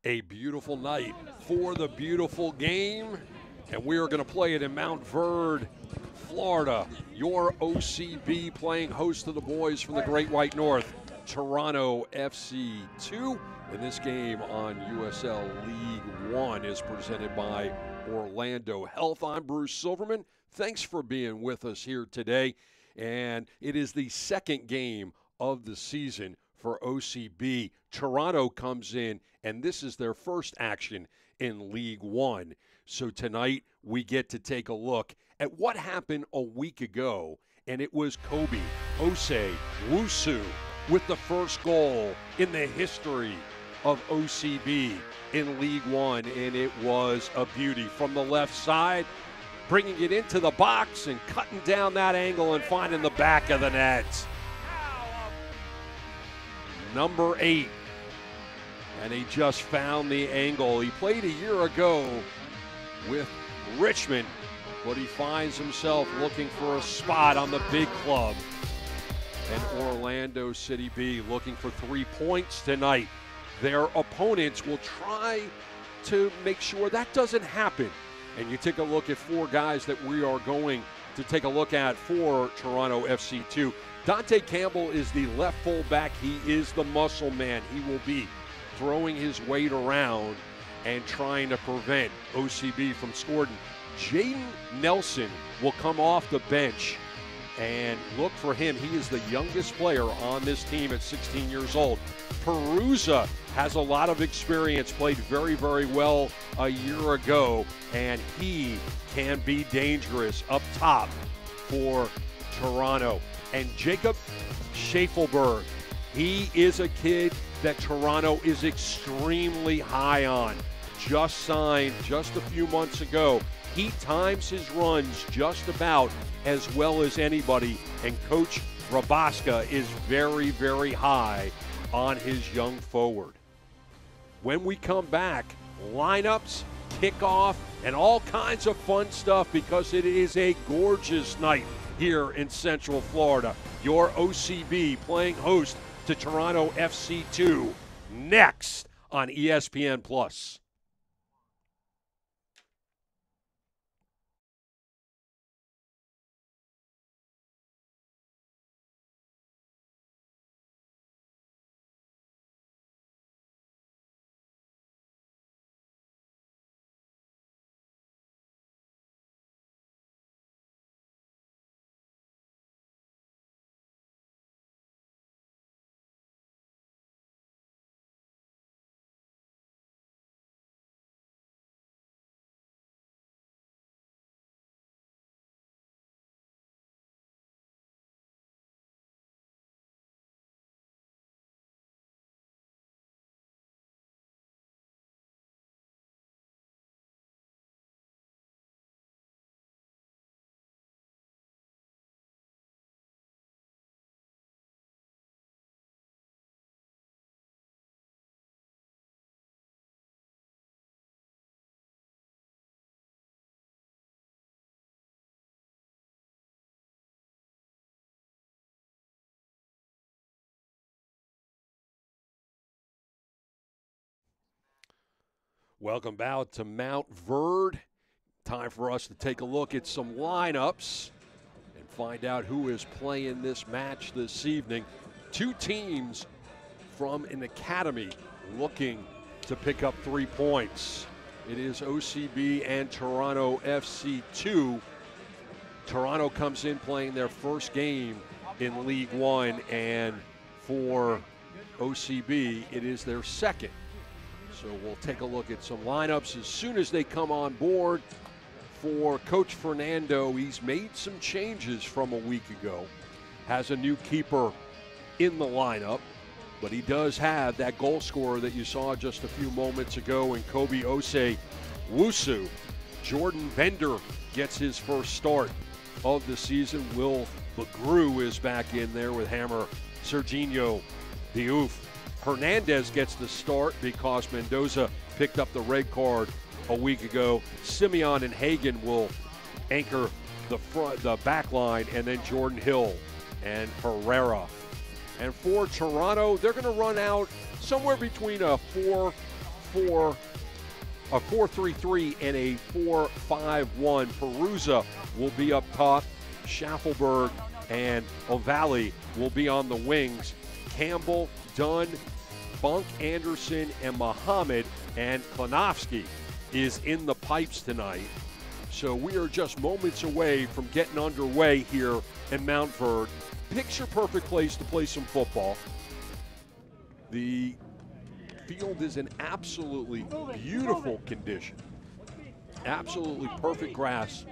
A beautiful night for the beautiful game, and we are going to play it in Mount Verde, Florida. Your OCB playing host to the boys from the Great White North, Toronto FC 2. And this game on USL League One is presented by Orlando Health. I'm Bruce Silverman. Thanks for being with us here today. And it is the second game of the season for OCB. Toronto comes in, and this is their first action in League One. So tonight we get to take a look at what happened a week ago, and it was Kobe Ose-Wusu with the first goal in the history of OCB in League One, and it was a beauty from the left side, bringing it into the box and cutting down that angle and finding the back of the net. Number 8, and he just found the angle. He played a year ago with Richmond, but he finds himself looking for a spot on the big club. And Orlando City B looking for 3 points tonight. Their opponents will try to make sure that doesn't happen. And you take a look at 4 guys that we are going to take a look at for Toronto FC2. Dante Campbell is the left fullback. He is the muscle man. He will be throwing his weight around and trying to prevent OCB from scoring. Jaden Nelson will come off the bench, and look for him. He is the youngest player on this team at 16 years old. Perusa has a lot of experience, played very, very well a year ago, and he can be dangerous up top for Toronto. And Jacob Schaefelberg, he is a kid that Toronto is extremely high on. Just signed just a few months ago. He times his runs just about as well as anybody, and Coach Rabaska is very, very high on his young forward. When we come back, lineups, kickoff, and all kinds of fun stuff, because it is a gorgeous night here in Central Florida. Your OCB playing host to Toronto FC2 next on ESPN+. Welcome back to Mount Verde. Time for us to take a look at some lineups and find out who is playing this match this evening. 2 teams from an academy looking to pick up 3 points. It is OCB and Toronto FC2. Toronto comes in playing their first game in League One, and for OCB, it is their second. So we'll take a look at some lineups as soon as they come on board. For Coach Fernando, he's made some changes from a week ago. Has a new keeper in the lineup, but he does have that goal scorer that you saw just a few moments ago in Kobe Ose-Wusu. Jordan Bender gets his first start of the season. Will LeGroux is back in there with Hammer Serginho Diouf. Hernandez gets the start because Mendoza picked up the red card a week ago. Simeon and Hagan will anchor the back line, and then Jordan Hill and Herrera. And for Toronto, they're going to run out somewhere between a 4-3-3 and a 4-5-1. Perusa will be up top. Schaffelberg and O'Valley will be on the wings. Campbell, Dunn, Bunk, Anderson, and Muhammad, and Klanowski is in the pipes tonight. So we are just moments away from getting underway here in Mount Verde. Picture-perfect place to play some football. The field is in absolutely beautiful condition. Absolutely perfect grass.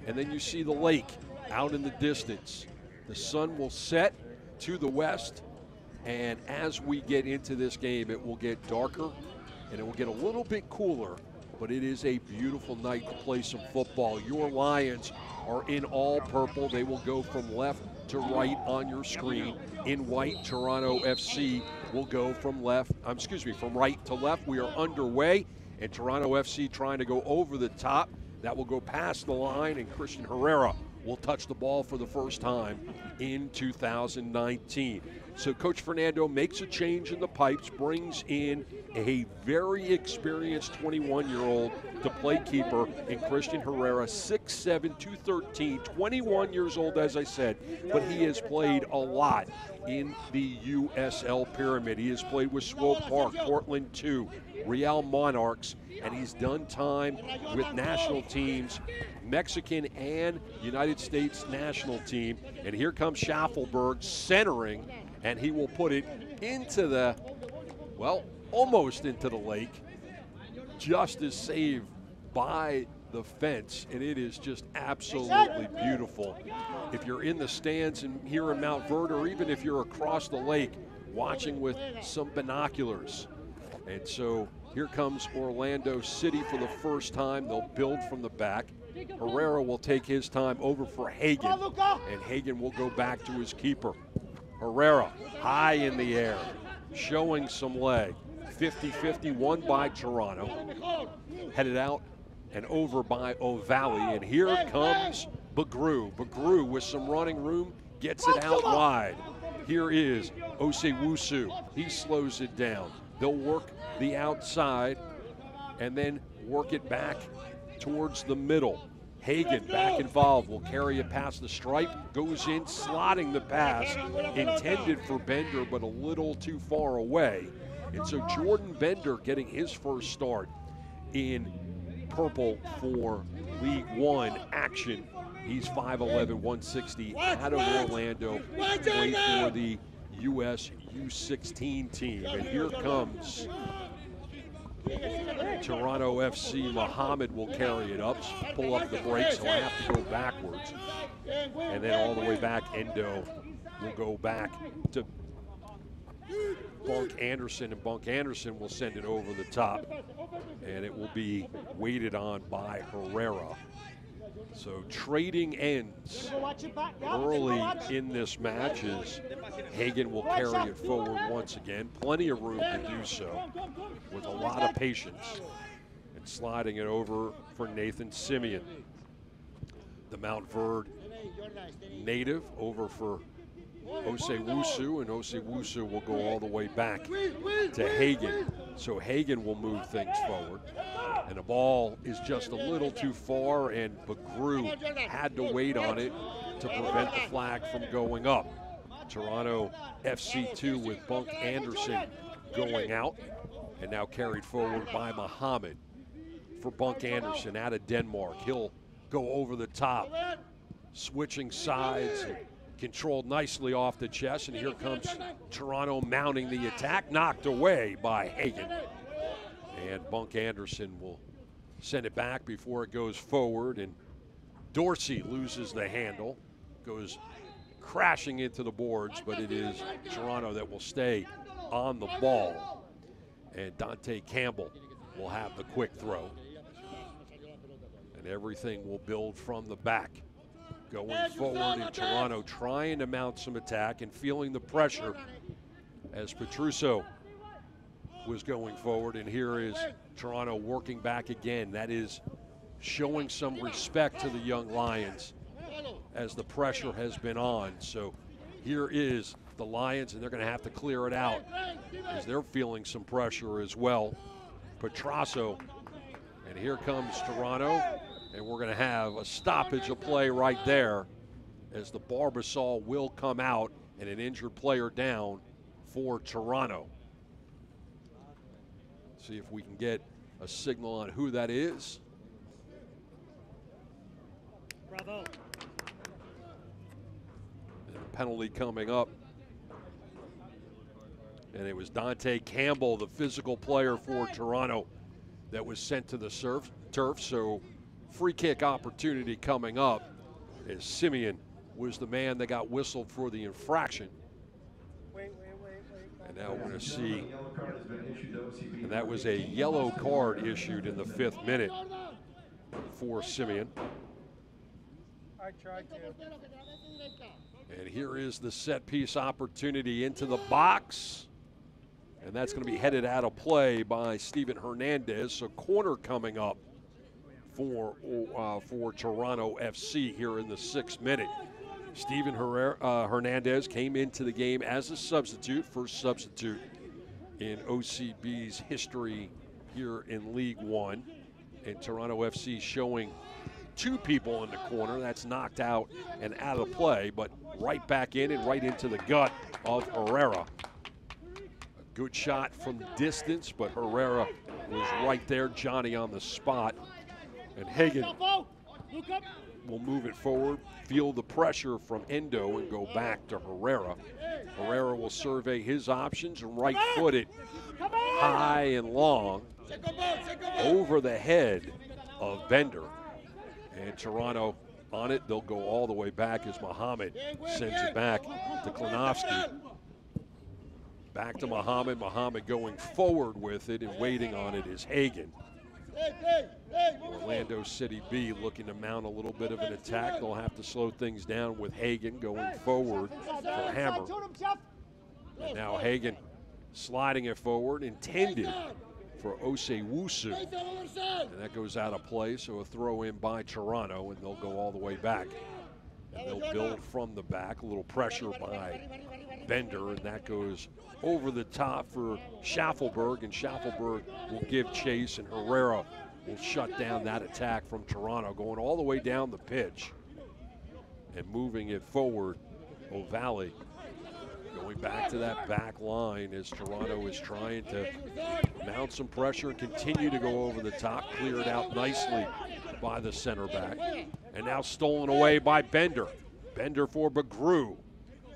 And then you see the lake out in the distance. The sun will set to the west, and as we get into this game, it will get darker and it will get a little bit cooler, but it is a beautiful night to play some football. Your Lions are in all purple. They will go from left to right on your screen. In white, Toronto FC will go from right to left. We are underway, and Toronto FC trying to go over the top. That will go past the line, and Christian Herrera will touch the ball for the first time in 2019. So Coach Fernando makes a change in the pipes, brings in a very experienced 21-year-old to play keeper in Christian Herrera, 6'7", 213, 21 years old, as I said, but he has played a lot in the USL Pyramid. He has played with Swope Park, Portland 2, Real Monarchs, and he's done time with national teams, Mexican and United States national team. And here comes Schaffelberg centering, and he will put it into the, well, almost into the lake. Just is saved by the fence, and it is just absolutely beautiful. If you're in the stands and here in Mount Verde, or even if you're across the lake watching with some binoculars. And so here comes Orlando City for the first time. They'll build from the back. Herrera will take his time over for Hagen, and Hagen will go back to his keeper. Herrera high in the air, showing some leg. 50-50, won by Toronto. Headed out and over by O'Valley, and here comes Bagru. Bagru with some running room, gets it out wide. Here is Osewusu. He slows it down. They'll work the outside and then work it back towards the middle. Hagen back involved, will carry it past the stripe, goes in, slotting the pass, intended for Bender, but a little too far away. And so Jordan Bender getting his first start in purple for League One action. He's 5'11", 160, out of Orlando, played for the U.S. U16 team. And here comes Toronto FC. Muhammad will carry it up, pull up the brakes, he'll have to go backwards. And then all the way back, Endo will go back to Bunk Anderson, and Bunk Anderson will send it over the top, and it will be waited on by Herrera. So trading ends early in this match as Hagen will carry it forward once again. Plenty of room to do so with a lot of patience, and sliding it over for Nathan Simeon. The Mount Verde native over for Osewusu, and Osewusu will go all the way back to Hagen. So Hagen will move things forward. And the ball is just a little too far, and Bagru had to wait on it to prevent the flag from going up. Toronto FC2 with Bunk Anderson going out, and now carried forward by Muhammad for Bunk Anderson out of Denmark. He'll go over the top, switching sides, controlled nicely off the chest, and here comes Toronto mounting the attack, knocked away by Hagen. And Bunk Anderson will send it back before it goes forward, and Dorsey loses the handle, goes crashing into the boards, but it is Toronto that will stay on the ball. And Dante Campbell will have the quick throw. And everything will build from the back. Going forward in Toronto, trying to mount some attack and feeling the pressure as Petruso was going forward. And here is Toronto working back again. That is showing some respect to the young Lions as the pressure has been on. So here is the Lions, and they're going to have to clear it out as they're feeling some pressure as well. Petrasso. And here comes Toronto, and we're going to have a stoppage of play right there as the Barbasol will come out and an injured player down for Toronto. See if we can get a signal on who that is. Bravo. And a penalty coming up. And it was Dante Campbell, the physical player for Toronto, that was sent to the turf. So free kick opportunity coming up as Simeon was the man that got whistled for the infraction. And now we're going to see, and that was a yellow card issued in the 5th minute for Simeon. I tried to. And here is the set piece opportunity into the box. And that's going to be headed out of play by Steven Hernandez. So corner coming up for Toronto FC here in the 6th minute. Steven Hernandez came into the game as a substitute, first substitute in OCB's history here in League One. And Toronto FC showing 2 people in the corner. That's knocked out and out of play, but right back in and right into the gut of Herrera. A good shot from distance, but Herrera was right there, Johnny on the spot. And Hagen will move it forward, feel the pressure from Endo and go back to Herrera. Herrera will survey his options and right-foot it high and long over the head of Bender. And Toronto on it, they'll go all the way back as Mohamed sends it back to Klinowski. Back to Mohamed. Mohamed going forward with it and waiting on it is Hagen. Orlando City B looking to mount a little bit of an attack. They'll have to slow things down with Hagen going forward for Hammer. And now Hagen sliding it forward, intended for Osei-Wusu. And that goes out of play, so a throw in by Toronto, and they'll go all the way back. And they'll build from the back, a little pressure by Bender, and that goes over the top for Schaffelberg, and Schaffelberg will give chase, and Herrera will shut down that attack from Toronto, going all the way down the pitch and moving it forward. O'Valley going back to that back line as Toronto is trying to mount some pressure and continue to go over the top, cleared out nicely by the center back. And now stolen away by Bender. Bender for Bagru.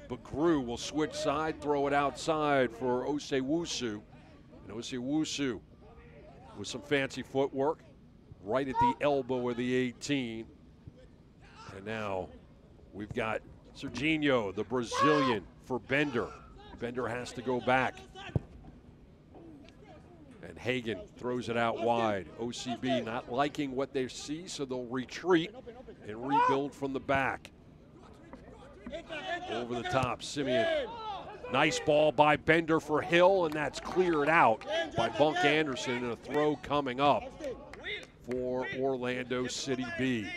Bagru will switch side, throw it outside for Osei-Wusu. And Osei-Wusu with some fancy footwork right at the elbow of the 18. And now we've got Serginho, the Brazilian, for Bender. Bender has to go back. And Hagen throws it out wide. OCB not liking what they see, so they'll retreat and rebuild from the back. Over the top, Simeon. Nice ball by Bender for Hill, and that's cleared out by Bunk Anderson, and a throw coming up for Orlando City B.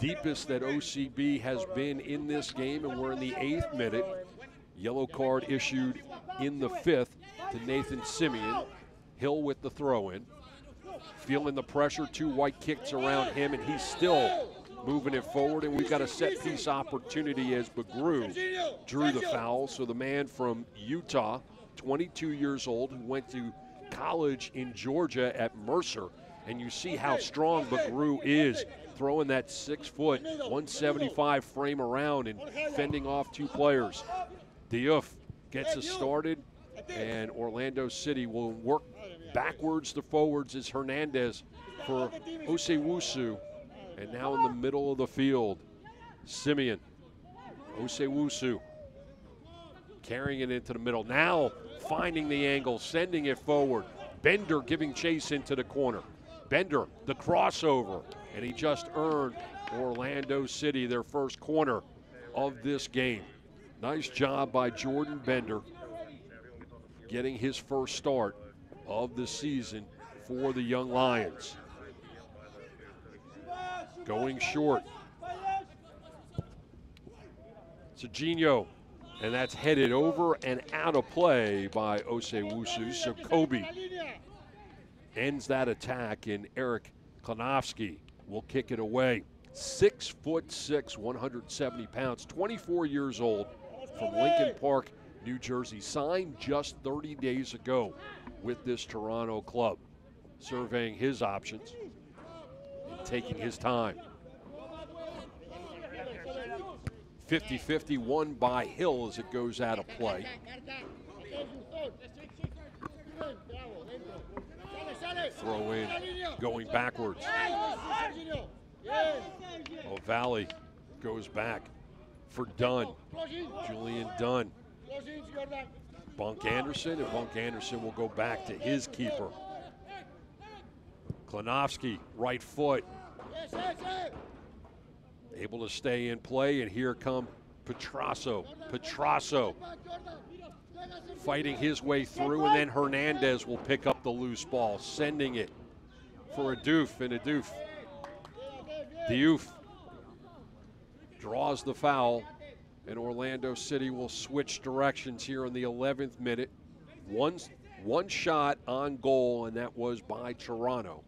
Deepest that OCB has been in this game, and we're in the 8th minute. Yellow card issued in the 5th to Nathan Simeon. Hill with the throw-in. Feeling the pressure, 2 white kicks around him, and he's still moving it forward, and we've got a set-piece opportunity as Bagru drew the foul. So the man from Utah, 22 years old, who went to college in Georgia at Mercer, and you see how strong Bagru is, throwing that 6-foot, 175 frame around and fending off 2 players. Diouf gets us started, and Orlando City will work backwards to forwards as Hernandez for Osei-Wusu. And now in the middle of the field, Simeon, Osei-Wusu carrying it into the middle. Now finding the angle, sending it forward. Bender giving chase into the corner. Bender, the crossover, and he just earned Orlando City their first corner of this game. Nice job by Jordan Bender getting his first start of the season for the Young Lions. Going short. Serginho, and that's headed over and out of play by Osei-Wusu. So Kobe ends that attack, and Eric Klanowski will kick it away. 6'6", 170 pounds, 24 years old, from Lincoln Park, New Jersey. Signed just 30 days ago with this Toronto club. Surveying his options and taking his time. 50-50 won by Hill as it goes out of play. Throw in, going backwards. O'Valley goes back for Dunn. Julian Dunn. Bunk Anderson, and Bunk Anderson will go back to his keeper. Klanowski, right foot. Able to stay in play, and here come Petrasso. Petrasso fighting his way through, and then Hernandez will pick up the loose ball, sending it for a Diouf, and a Diouf. Diouf draws the foul, and Orlando City will switch directions here in the 11th minute. One shot on goal, and that was by Toronto.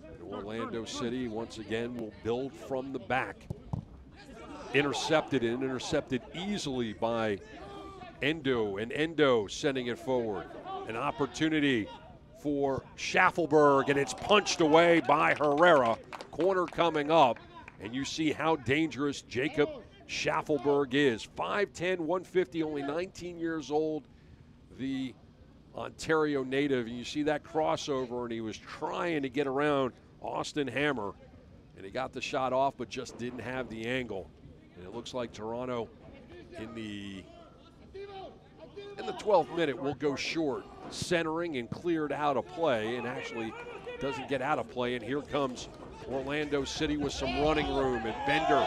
And Orlando City, once again, will build from the back. Intercepted easily by Endo, and Endo sending it forward. An opportunity for Schaffelberg, and it's punched away by Herrera. Corner coming up, and you see how dangerous Jacob Schaffelberg is. 5'10", 150, only 19 years old, the Ontario native. And you see that crossover, and he was trying to get around Austin Hammer, and he got the shot off, but just didn't have the angle. And it looks like Toronto in the 12th minute will go short, centering and cleared out of play, and actually doesn't get out of play. And here comes Orlando City with some running room, and Bender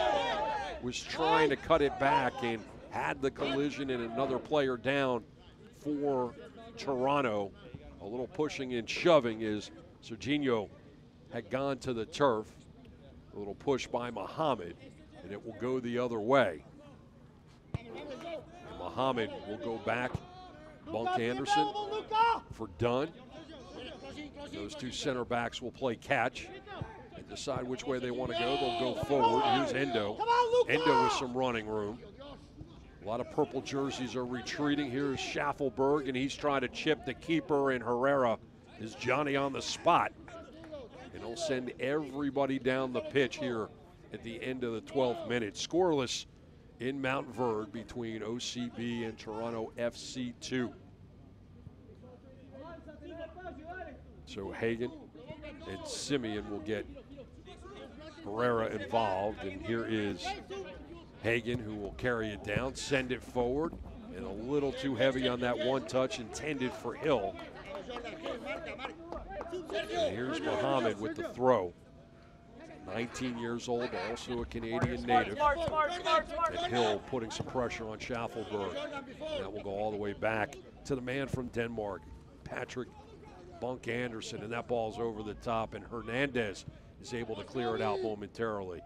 was trying to cut it back and had the collision, and another player down for Toronto. A little pushing and shoving as Serginho had gone to the turf. A little push by Muhammad, and it will go the other way. And Muhammad will go back. Bunk Anderson for Dunn. Those two center backs will play catch and decide which way they want to go. They'll go forward. Here's Endo. Endo with some running room. A lot of purple jerseys are retreating. Here's Schaffelberg, and he's trying to chip the keeper, and Herrera is Johnny on the spot. And he'll send everybody down the pitch here at the end of the 12th minute. Scoreless in Mount Verde between OCB and Toronto FC2. So Hagan and Simeon will get Herrera involved, and here is Hagan, who will carry it down, send it forward, and a little too heavy on that one touch intended for Hill. And here's Muhammad with the throw. 19 years old, also a Canadian native. And Hill putting some pressure on Schaffelberg. That will go all the way back to the man from Denmark, Patrick Bunk Anderson, and that ball's over the top, and Hernandez is able to clear it out momentarily.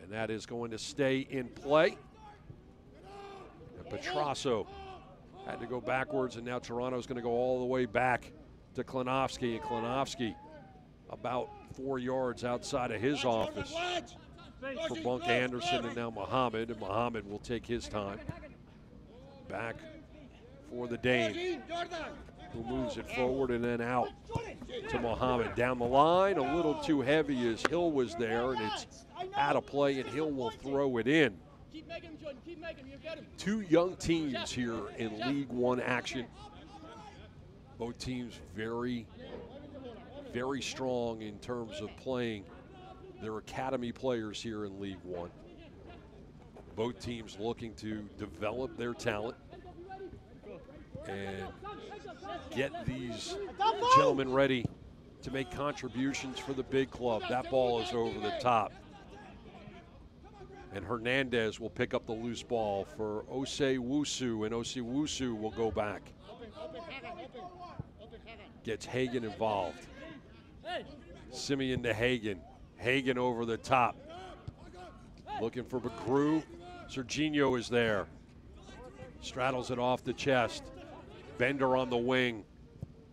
And that is going to stay in play. And Petrasso had to go backwards, and now Toronto's going to go all the way back to Klanowski, and Klanowski about 4 yards outside of his office for Bunk Anderson, and now Muhammad, and Muhammad will take his time. Back for the Dane, who moves it forward and then out to Muhammad. Down the line, a little too heavy as Hill was there, and it's out of play, and Hill will throw it in. Two young teams here in League One action. Both teams very, very strong in terms of playing their academy players here in League One. Both teams looking to develop their talent and get these gentlemen ready to make contributions for the big club. That ball is over the top. And Hernandez will pick up the loose ball for Osei-Wusu, and Osei-Wusu will go back. Gets Hagan involved. Simeon to Hagan. Hagan over the top. Looking for Bacru. Serginho is there. Straddles it off the chest. Bender on the wing.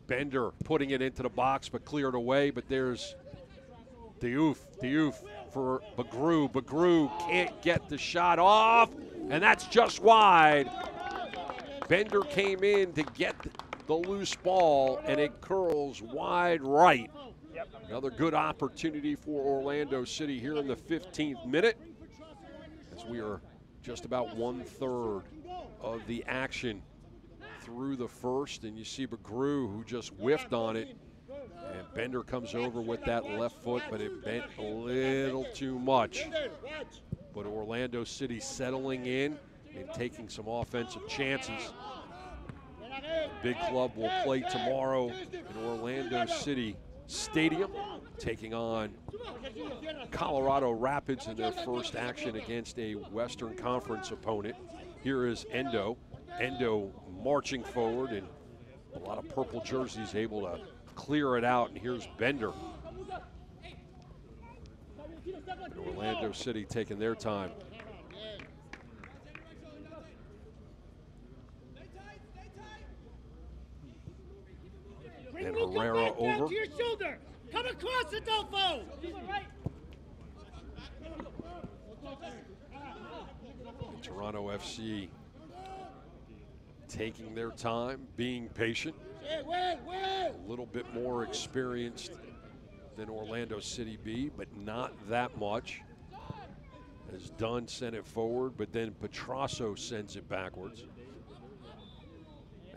Bender putting it into the box, but cleared away. But there's Diouf for Bagru. Bagru can't get the shot off, and that's just wide. Bender came in to get the loose ball, and it curls wide right. Another good opportunity for Orlando City here in the 15th minute, as we are just about 1/3 of the action through the first, and you see Bagru, who just whiffed on it, and Bender comes over with that left foot, but it bent a little too much. But Orlando City settling in and taking some offensive chances. The big club will play tomorrow in Orlando City Stadium, taking on Colorado Rapids in their first action against a Western Conference opponent. Here is Endo. Endo marching forward, and a lot of purple jerseys able to clear it out, and here's Bender. And Orlando City taking their time. And Herrera over. To your shoulder. Come across, Adolfo. Toronto FC taking their time, being patient. A little bit more experienced than Orlando City B, but not that much. As Dunn sent it forward, but then Petrasso sends it backwards.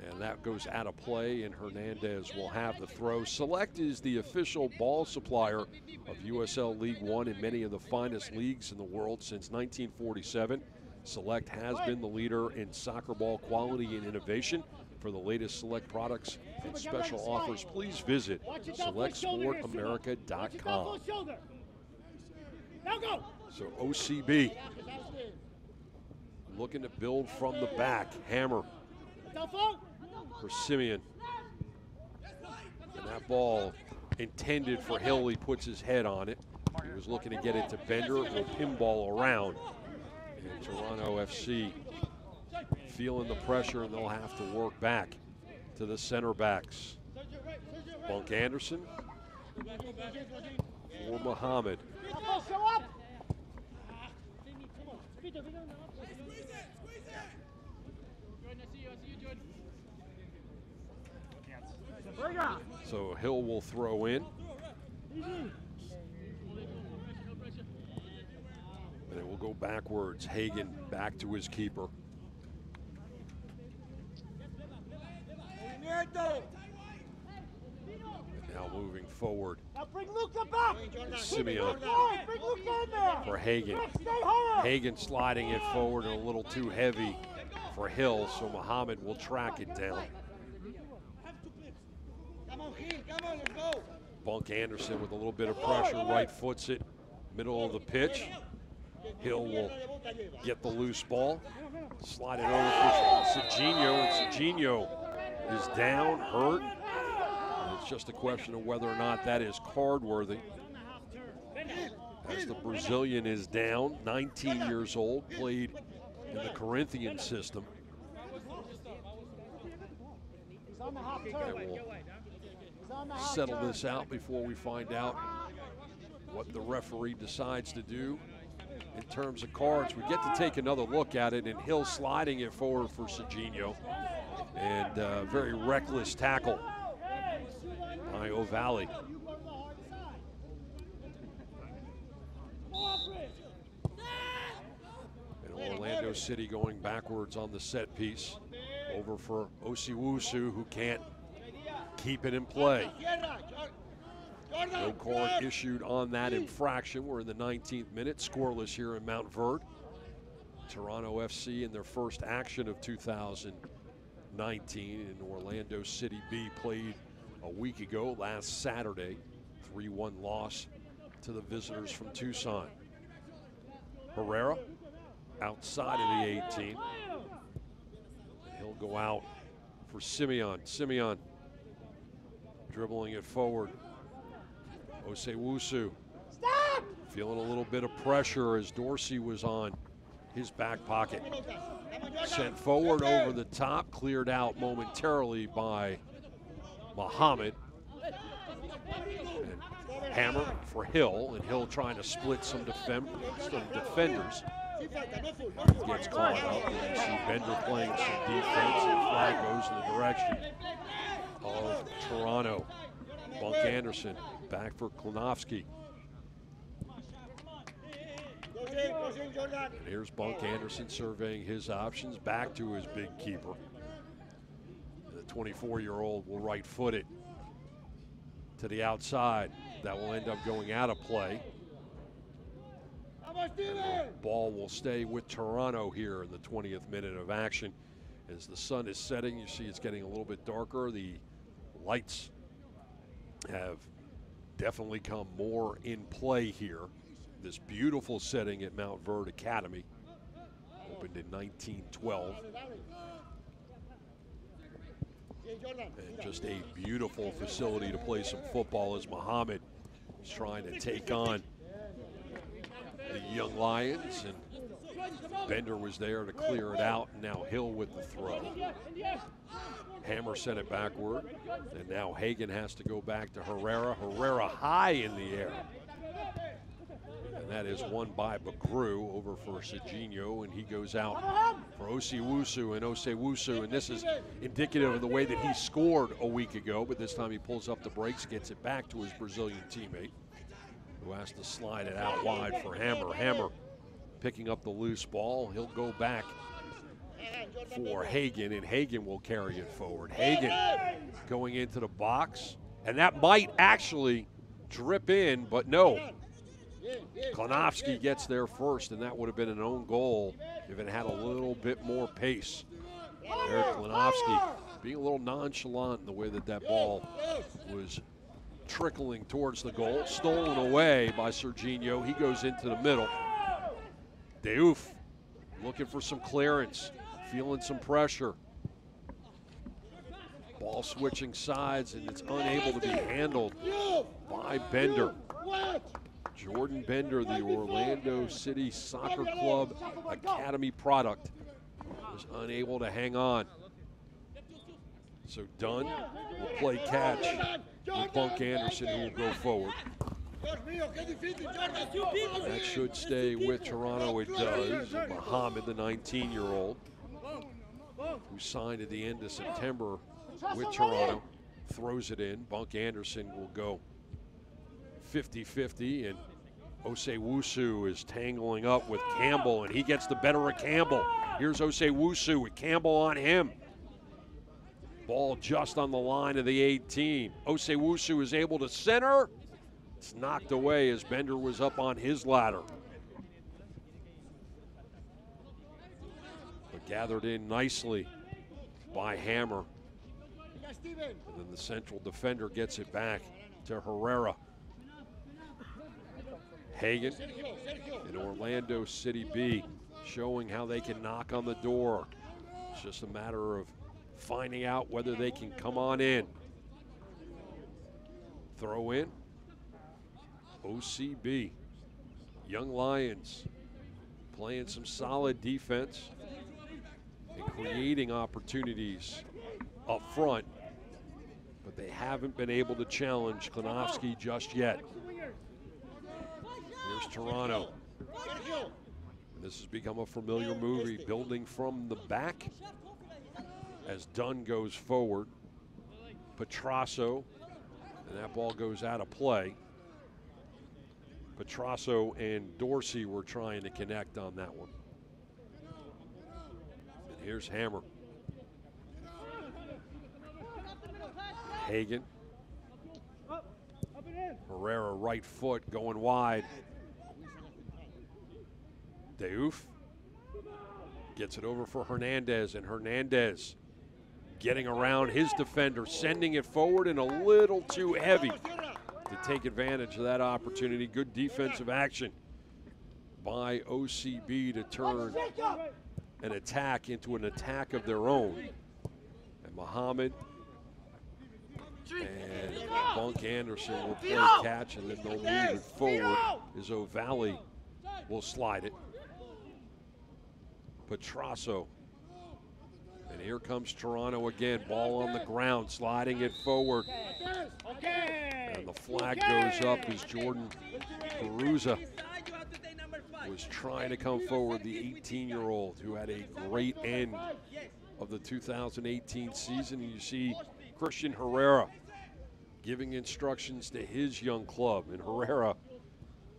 And that goes out of play, and Hernandez will have the throw. Select is the official ball supplier of USL League One and many of the finest leagues in the world since 1947. Select has been the leader in soccer ball quality and innovation. For the latest Select products and special offers, please visit selectsportamerica.com. So OCB looking to build from the back. Hammer for Simeon. And that ball intended for Hill. He puts his head on it. He was looking to get it to Bender. It will pinball around. And Toronto FC feeling the pressure, and they'll have to work back to the center backs. Bunk Anderson for Muhammad. So Hill will throw in. And it will go backwards. Hagen back to his keeper. And now moving forward. Now bring Luca back. Simeon Bring Luca in there. for Hagen. Hagen sliding it forward and a little too heavy for Hill, so Muhammad will track it down. Bunk Anderson with a little bit of pressure, right foots it, middle of the pitch. Hill will get the loose ball, slide it over for Serginho, and Serginho is down, hurt. And it's just a question of whether or not that is card worthy. As the Brazilian is down, 19 years old, played in the Corinthian system. And we'll settle this out before we find out what the referee decides to do in terms of cards. We get to take another look at it, and Hill sliding it forward for Serginho. And very reckless tackle by O'Valley. And Orlando City going backwards on the set piece. Over for Osiwusu, who can't keep it in play. No card issued on that infraction. We're in the 19th minute, scoreless here in Mount Verde. Toronto FC in their first action of 2019, and Orlando City B played a week ago, last Saturday. 3-1 loss to the visitors from Tucson. Herrera outside of the 18. He'll go out for Simeon. Simeon dribbling it forward. Osewusu feeling a little bit of pressure as Dorsey was on his back pocket. Sent forward over the top, cleared out momentarily by Muhammad. And Hammer for Hill, and Hill trying to split some defenders. Gets caught up, and you see Bender playing some defense, and flag goes in the direction of Toronto. Bunk Anderson back for Klinowski. And here's Bunk Anderson surveying his options, back to his big keeper. The 24-year-old will right-foot it to the outside. That will end up going out of play. And the ball will stay with Toronto here in the 20th minute of action. As the sun is setting, you see it's getting a little bit darker. The lights have definitely come more in play here. This beautiful setting at Mount Verde Academy, opened in 1912. And just a beautiful facility to play some football as Muhammad is trying to take on the Young Lions, and Bender was there to clear it out, and now Hill with the throw. Hammer sent it backward, and now Hagan has to go back to Herrera. Herrera high in the air. And that is won by Bagru over for Serginho, and he goes out for Osei-Wusu, and this is indicative of the way that he scored a week ago, but this time he pulls up the brakes, gets it back to his Brazilian teammate, who has to slide it out wide for Hammer. Hammer picking up the loose ball. He'll go back for Hagan, and Hagan will carry it forward. Hagan going into the box, and that might actually drip in, but no. Klinowski gets there first, and that would have been an own goal if it had a little bit more pace. There, Klinowski being a little nonchalant in the way that that ball was trickling towards the goal. Stolen away by Serginho. He goes into the middle. Diouf looking for some clearance, feeling some pressure. Ball switching sides, and it's unable to be handled by Bender. Jordan Bender, the Orlando City Soccer Club Academy product, was unable to hang on. So Dunn will play catch with Bunk Anderson, who will go forward. That should stay with Toronto. It does. Muhammad, the 19-year-old, who signed at the end of September with Toronto, throws it in. Bunk Anderson will go 50-50, and Osei-Wusu is tangling up with Campbell, and he gets the better of Campbell. Here's Osei-Wusu with Campbell on him. Ball just on the line of the 18. Osei-Wusu is able to center. It's knocked away as Bender was up on his ladder. But gathered in nicely by Hammer. And then the central defender gets it back to Herrera. Hagan in Orlando City B, showing how they can knock on the door. It's just a matter of finding out whether they can come on in. Throw in. OCB. Young Lions playing some solid defense and creating opportunities up front, but they haven't been able to challenge Klinowski just yet. Here's Toronto. And this has become a familiar movie, building from the back as Dunn goes forward. Petrasso, and that ball goes out of play. Petrasso and Dorsey were trying to connect on that one. And here's Hammer. Hagan. Herrera right foot going wide. Diouf gets it over for Hernandez, and Hernandez getting around his defender, sending it forward and a little too heavy to take advantage of that opportunity. Good defensive action by OCB to turn an attack into an attack of their own. And Muhammad and Bunk Anderson will play catch, and then they'll move it forward as O'Valley will slide it. Petrasso And here comes Toronto again. Ball on the ground, sliding it forward. And the flag goes up as Jordan Peruzza was trying to come forward, the 18-year-old who had a great end of the 2018 season. And you see Christian Herrera giving instructions to his young club. And Herrera,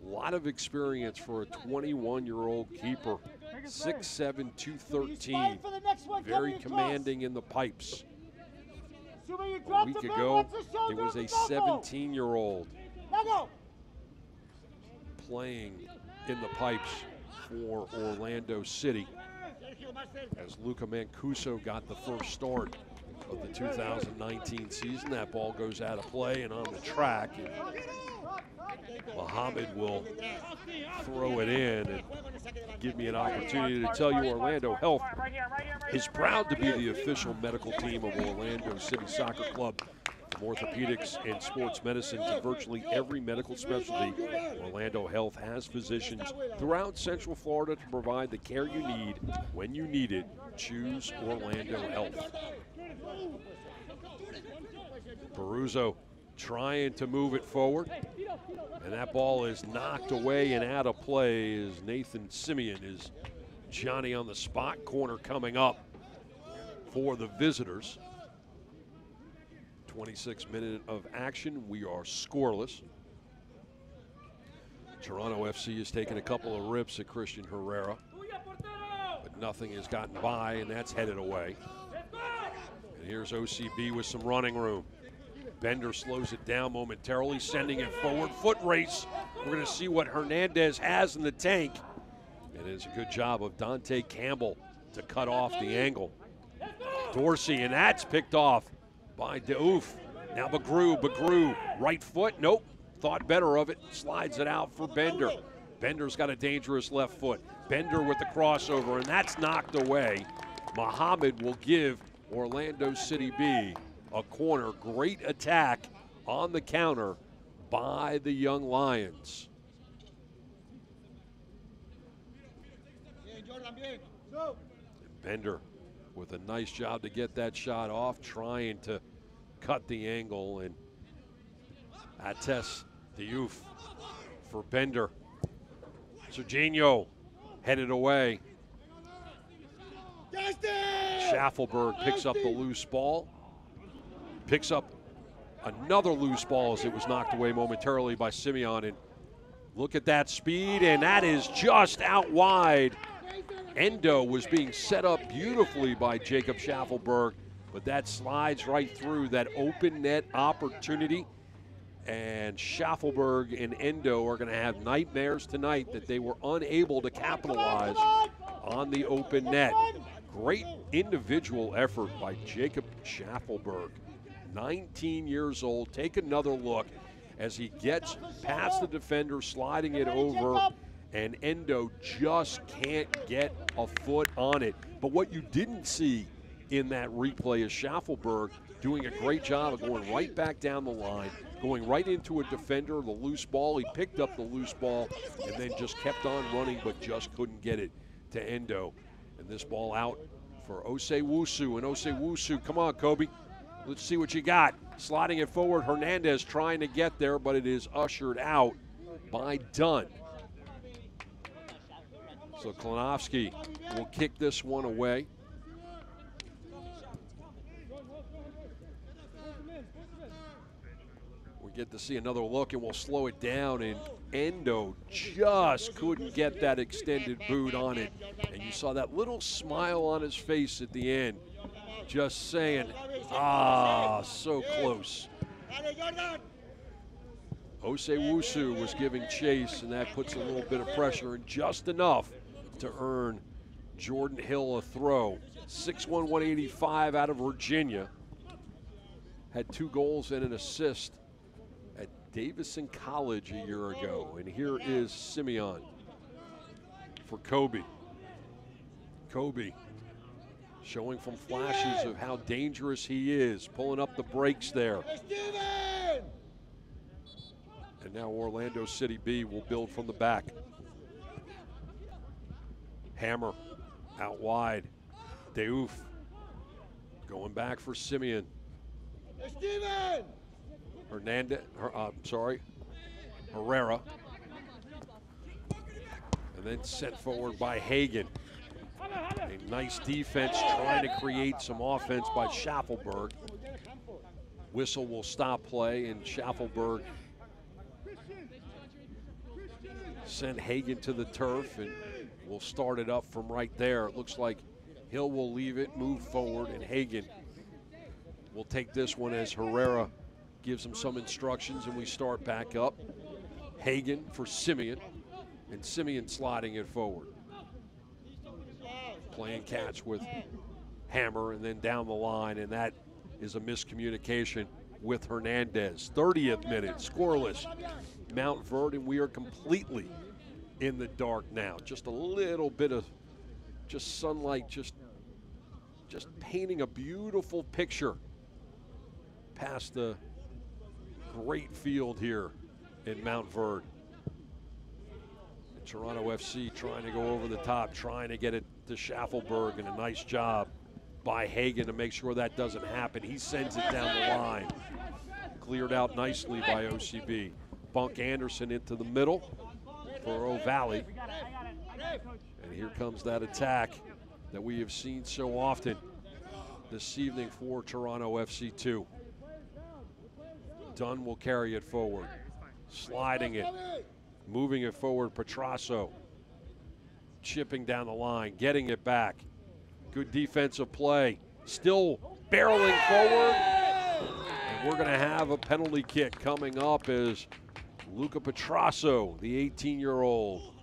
a lot of experience for a 21-year-old keeper. 6'7", 213, very commanding in the pipes. A week ago, it was a 17-year-old playing in the pipes for Orlando City, as Luka Mancuso got the first start of the 2019 season. That ball goes out of play and on the track, and Muhammad will throw it in and give me an opportunity to tell you Orlando Health is proud to be the official medical team of Orlando City Soccer Club. From orthopedics and sports medicine to virtually every medical specialty, Orlando Health has physicians throughout Central Florida to provide the care you need when you need it. Choose Orlando Health. Peruzzo trying to move it forward, and that ball is knocked away and out of play as Nathan Simeon is Johnny on the spot. Corner coming up for the visitors. 26 minutes of action. We are scoreless. Toronto FC has taken a couple of rips at Christian Herrera, but nothing has gotten by, and that's headed away. And here's OCB with some running room. Bender slows it down momentarily, sending it forward. Foot race. We're going to see what Hernandez has in the tank. And it's a good job of Dante Campbell to cut off the angle. Dorsey, and that's picked off by Deouf. Now Bagru, right foot, nope, thought better of it, slides it out for Bender. Bender's got a dangerous left foot. Bender with the crossover, and that's knocked away. Muhammad will give Orlando City B a corner. Great attack on the counter by the Young Lions. And Bender with a nice job to get that shot off, trying to cut the angle, and Ates Diouf for Bender. Serginho headed away. Schaffelberg picks up the loose ball. Picks up another loose ball as it was knocked away momentarily by Simeon. And look at that speed, and that is just out wide. Endo was being set up beautifully by Jacob Schaffelberg, but that slides right through that open net opportunity. And Schaffelberg and Endo are going to have nightmares tonight that they were unable to capitalize on the open net. Great individual effort by Jacob Schaffelberg. 19 years old. Take another look as he gets past the defender, sliding it over, and Endo just can't get a foot on it. But what you didn't see in that replay is Schaffelberg doing a great job of going right back down the line, going right into a defender, the loose ball. He picked up the loose ball and then just kept on running, but just couldn't get it to Endo. And this ball out for Osei-Wusu. And Osei-Wusu, come on, Kobe. Let's see what you got. Sliding it forward, Hernandez trying to get there, but it is ushered out by Dunn. So Klonowski will kick this one away. We get to see another look, and we'll slow it down, and Endo just couldn't get that extended boot on it. And you saw that little smile on his face at the end, just saying, so close. Osei-Wusu was giving chase, and that puts a little bit of pressure, and just enough to earn Jordan Hill a throw. 6'1", 185 out of Virginia. Had 2 goals and an assist at Davison College a year ago. And here is Simeon for Kobe. Kobe showing from flashes of how dangerous he is, pulling up the brakes there. And now Orlando City B will build from the back. Hammer out wide. Deouf Going back for Simeon. Steven! Hernandez, Herrera. And then sent forward by Hagen. A nice defense trying to create some offense by Schaffelberg. Whistle will stop play, and Schaffelberg sent Hagen to the turf, and we'll start it up from right there. It looks like Hill will leave it, move forward, and Hagen will take this one as Herrera gives him some instructions, and we start back up. Hagen for Simeon, and Simeon sliding it forward. Playing catch with Hammer, and then down the line, and that is a miscommunication with Hernandez. 30th minute, scoreless. Mount Vernon, we are completely in the dark now. Just a little bit of just sunlight, just painting a beautiful picture past the great field here in Mount Vernon. And Toronto FC trying to go over the top, trying to get it to Schaffelberg, and a nice job by Hagen to make sure that doesn't happen. He sends it down the line. Cleared out nicely by OCB. Bunk Anderson into the middle for O'Valley. And here comes that attack that we have seen so often this evening for Toronto FC2. Dunn will carry it forward, sliding it, moving it forward. Petrasso chipping down the line, getting it back. Good defensive play, still barreling forward. And we're gonna have a penalty kick coming up as Luca Petrasso, the 18-year-old,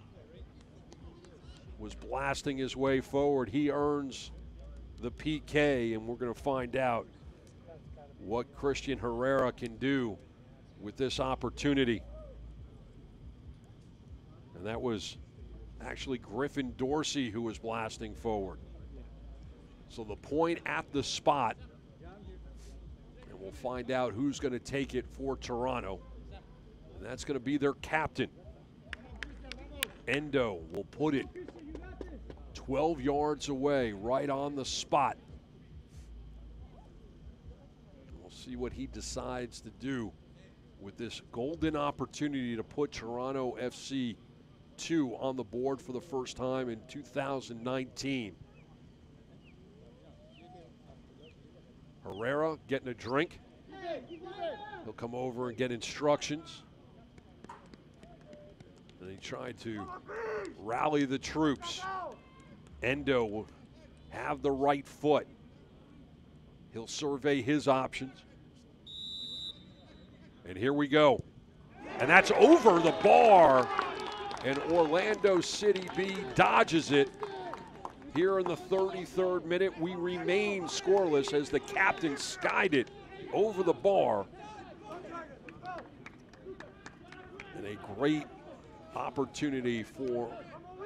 was blasting his way forward. He earns the PK, and we're gonna find out what Christian Herrera can do with this opportunity. And that was actually Griffin Dorsey who was blasting forward. So the point at the spot, and we'll find out who's going to take it for Toronto. And that's going to be their captain. Endo will put it 12 yards away, right on the spot. We'll see what he decides to do with this golden opportunity to put Toronto FC 2 on the board for the first time in 2019. Herrera getting a drink. He'll come over and get instructions. And he tried to rally the troops. Endo will have the right foot. He'll survey his options. And here we go. And that's over the bar. And Orlando City B dodges it. Here in the 33rd minute, we remain scoreless as the captain skied it over the bar. And a great opportunity for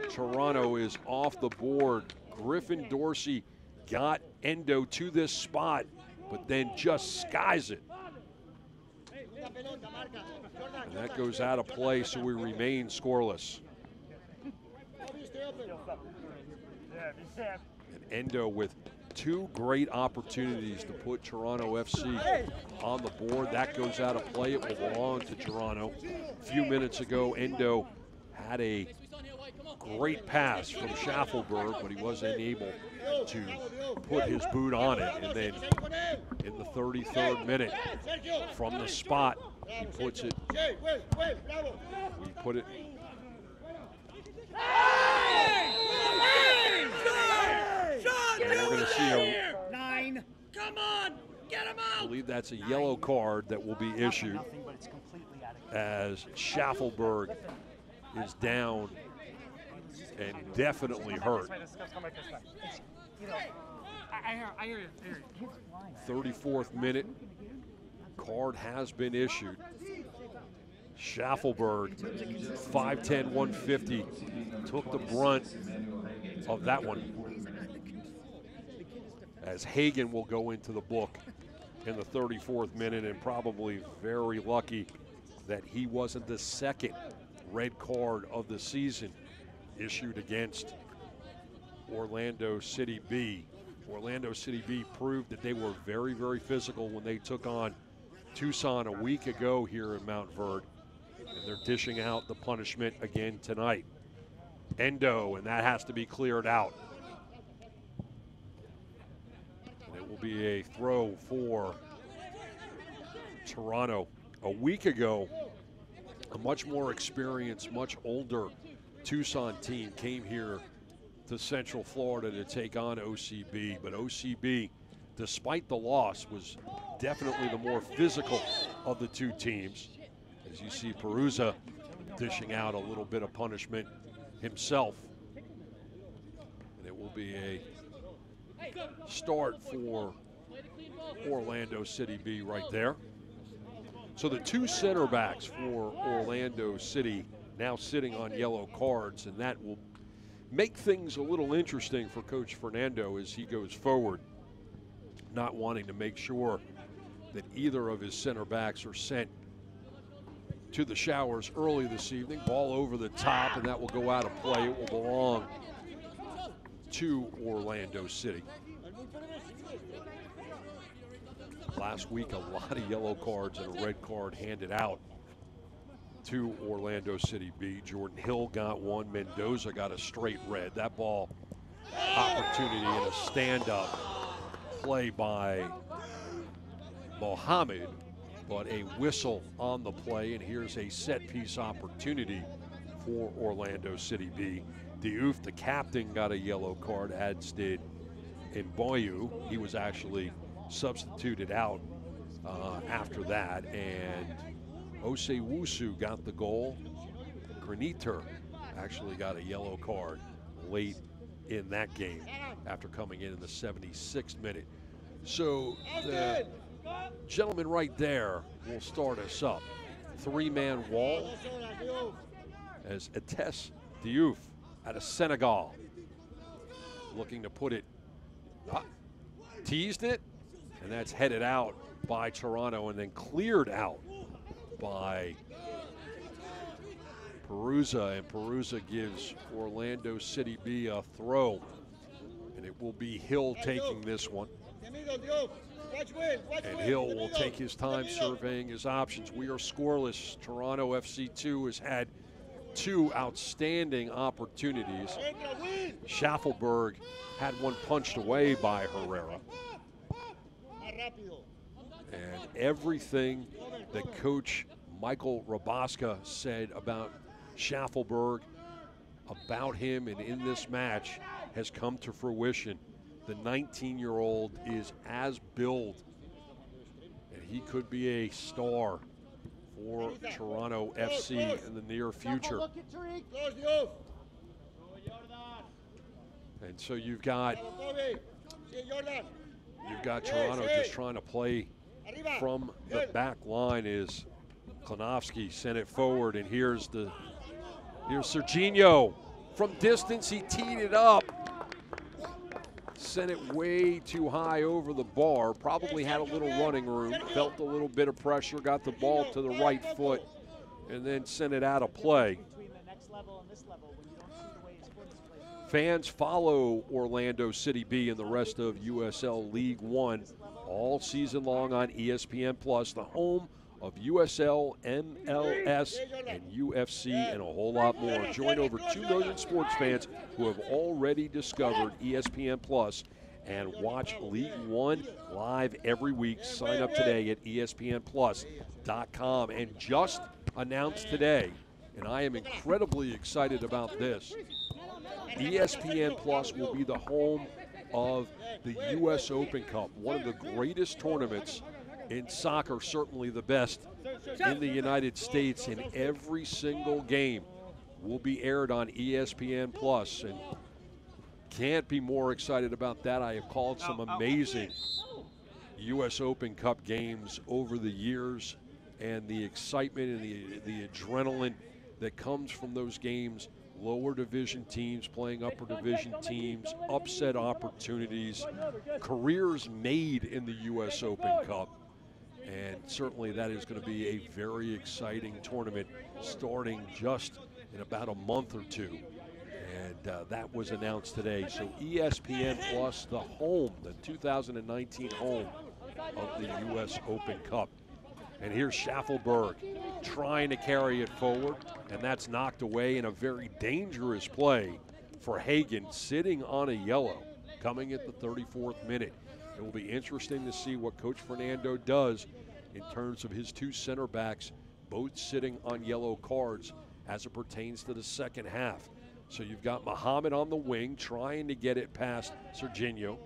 Toronto is off the board. Griffin Dorsey got Endo to this spot, but then just skies it. And that goes out of play, so we remain scoreless. And Endo with two great opportunities to put Toronto FC on the board. That goes out of play. It will belong to Toronto. A few minutes ago, Endo had a great pass from Schaffelberg, but he wasn't able to put his boot on it. And then in the 33rd minute, from the spot, he puts it. We put it. And we're going to see a 9. Come on, get him out. I believe that's a yellow card that will be issued as Schaffelberg is down and definitely hurt. 34th minute, card has been issued. Schaffelberg, 5'10", 150, took the brunt of that one, as Hagen will go into the book in the 34th minute, and probably very lucky that he wasn't the second red card of the season issued against Orlando City B. Orlando City B proved that they were very, very physical when they took on Tucson a week ago here in Mount Verde. And they're dishing out the punishment again tonight. Endo, and that has to be cleared out. And it will be a throw for Toronto. A week ago, a much more experienced, much older Tucson team came here to Central Florida to take on OCB. But OCB, despite the loss, was definitely the more physical of the two teams. As you see Perusa dishing out a little bit of punishment himself. And it will be a start for Orlando City B right there. So the two center backs for Orlando City now sitting on yellow cards, and that will make things a little interesting for Coach Fernando as he goes forward, not wanting to make sure that either of his center backs are sent to the showers early this evening. Ball over the top, and that will go out of play. It will belong to Orlando City. Last week, a lot of yellow cards and a red card handed out to Orlando City B. Jordan Hill got one. Mendoza got a straight red. That ball opportunity in a stand-up play by Mohammed, but a whistle on the play, and here's a set-piece opportunity for Orlando City B. Diouf, the captain, got a yellow card, as did Mboyu. He was actually substituted out after that, and Osewusu got the goal. Graniter actually got a yellow card late in that game after coming in the 76th minute. So the gentleman right there will start us up. Three-man wall as Ates Diouf out of Senegal looking to put it, teased it, and that's headed out by Toronto and then cleared out by Perusa, and Perusa gives Orlando City B a throw, and it will be Hill taking this one. And Hill will take his time surveying his options. We are scoreless. Toronto FC2 has had two outstanding opportunities. Schaffelberg had one punched away by Herrera. And everything that Coach Michael Rabaska said about Schaffelberg, about him and in this match, has come to fruition. The 19-year-old is as billed, and he could be a star for Toronto FC in the near future. And so you've got Toronto just trying to play from the back line as Klanovsky sent it forward, and here's Serginho. From distance, he teed it up. Sent it way too high over the bar. Probably had a little running room, felt a little bit of pressure, got the ball to the right foot, and then sent it out of play. Fans follow Orlando City B and the rest of USL League One all season long on ESPN Plus, the home of USL, MLS, and UFC, and a whole lot more. Join over 2 million sports fans who have already discovered ESPN Plus and watch League One live every week. Sign up today at ESPNplus.com. And just announced today, and I am incredibly excited about this, ESPN Plus will be the home of the U.S. Open Cup, one of the greatest tournaments in soccer, certainly the best in the United States, and every single game will be aired on ESPN Plus, and can't be more excited about that. I have called some amazing U.S. Open Cup games over the years, and the excitement and the adrenaline that comes from those games, lower division teams playing upper division teams, upset opportunities, careers made in the U.S. Open Cup. And certainly that is going to be a very exciting tournament starting just in about a month or two. And that was announced today. So ESPN Plus, the home, the 2019 home of the U.S. Open Cup. And here's Schaffelberg trying to carry it forward, and that's knocked away in a very dangerous play for Hagen, sitting on a yellow, coming at the 34th minute. It will be interesting to see what Coach Fernando does in terms of his two center backs, both sitting on yellow cards as it pertains to the second half. So you've got Muhammad on the wing trying to get it past Serginho,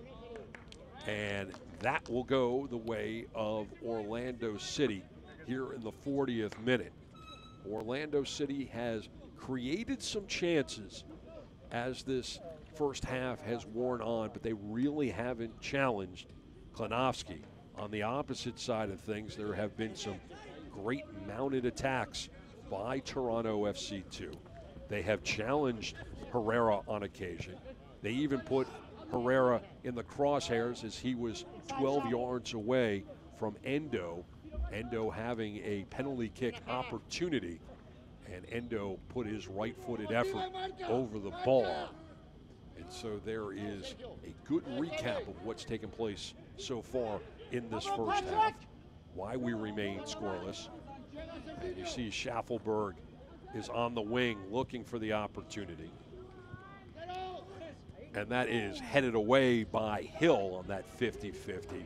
and that will go the way of Orlando City here in the 40th minute. Orlando City has created some chances as this first half has worn on, but they really haven't challenged Klinowski. On the opposite side of things, there have been some great mounted attacks by Toronto FC2. They have challenged Herrera on occasion. They even put Herrera in the crosshairs as he was 12 yards away from Endo. Endo having a penalty kick opportunity, and Endo put his right-footed effort over the bar. And so there is a good recap of what's taken place so far in this first half, why we remain scoreless. And you see Schaffelberg is on the wing looking for the opportunity. And that is headed away by Hill on that 50-50.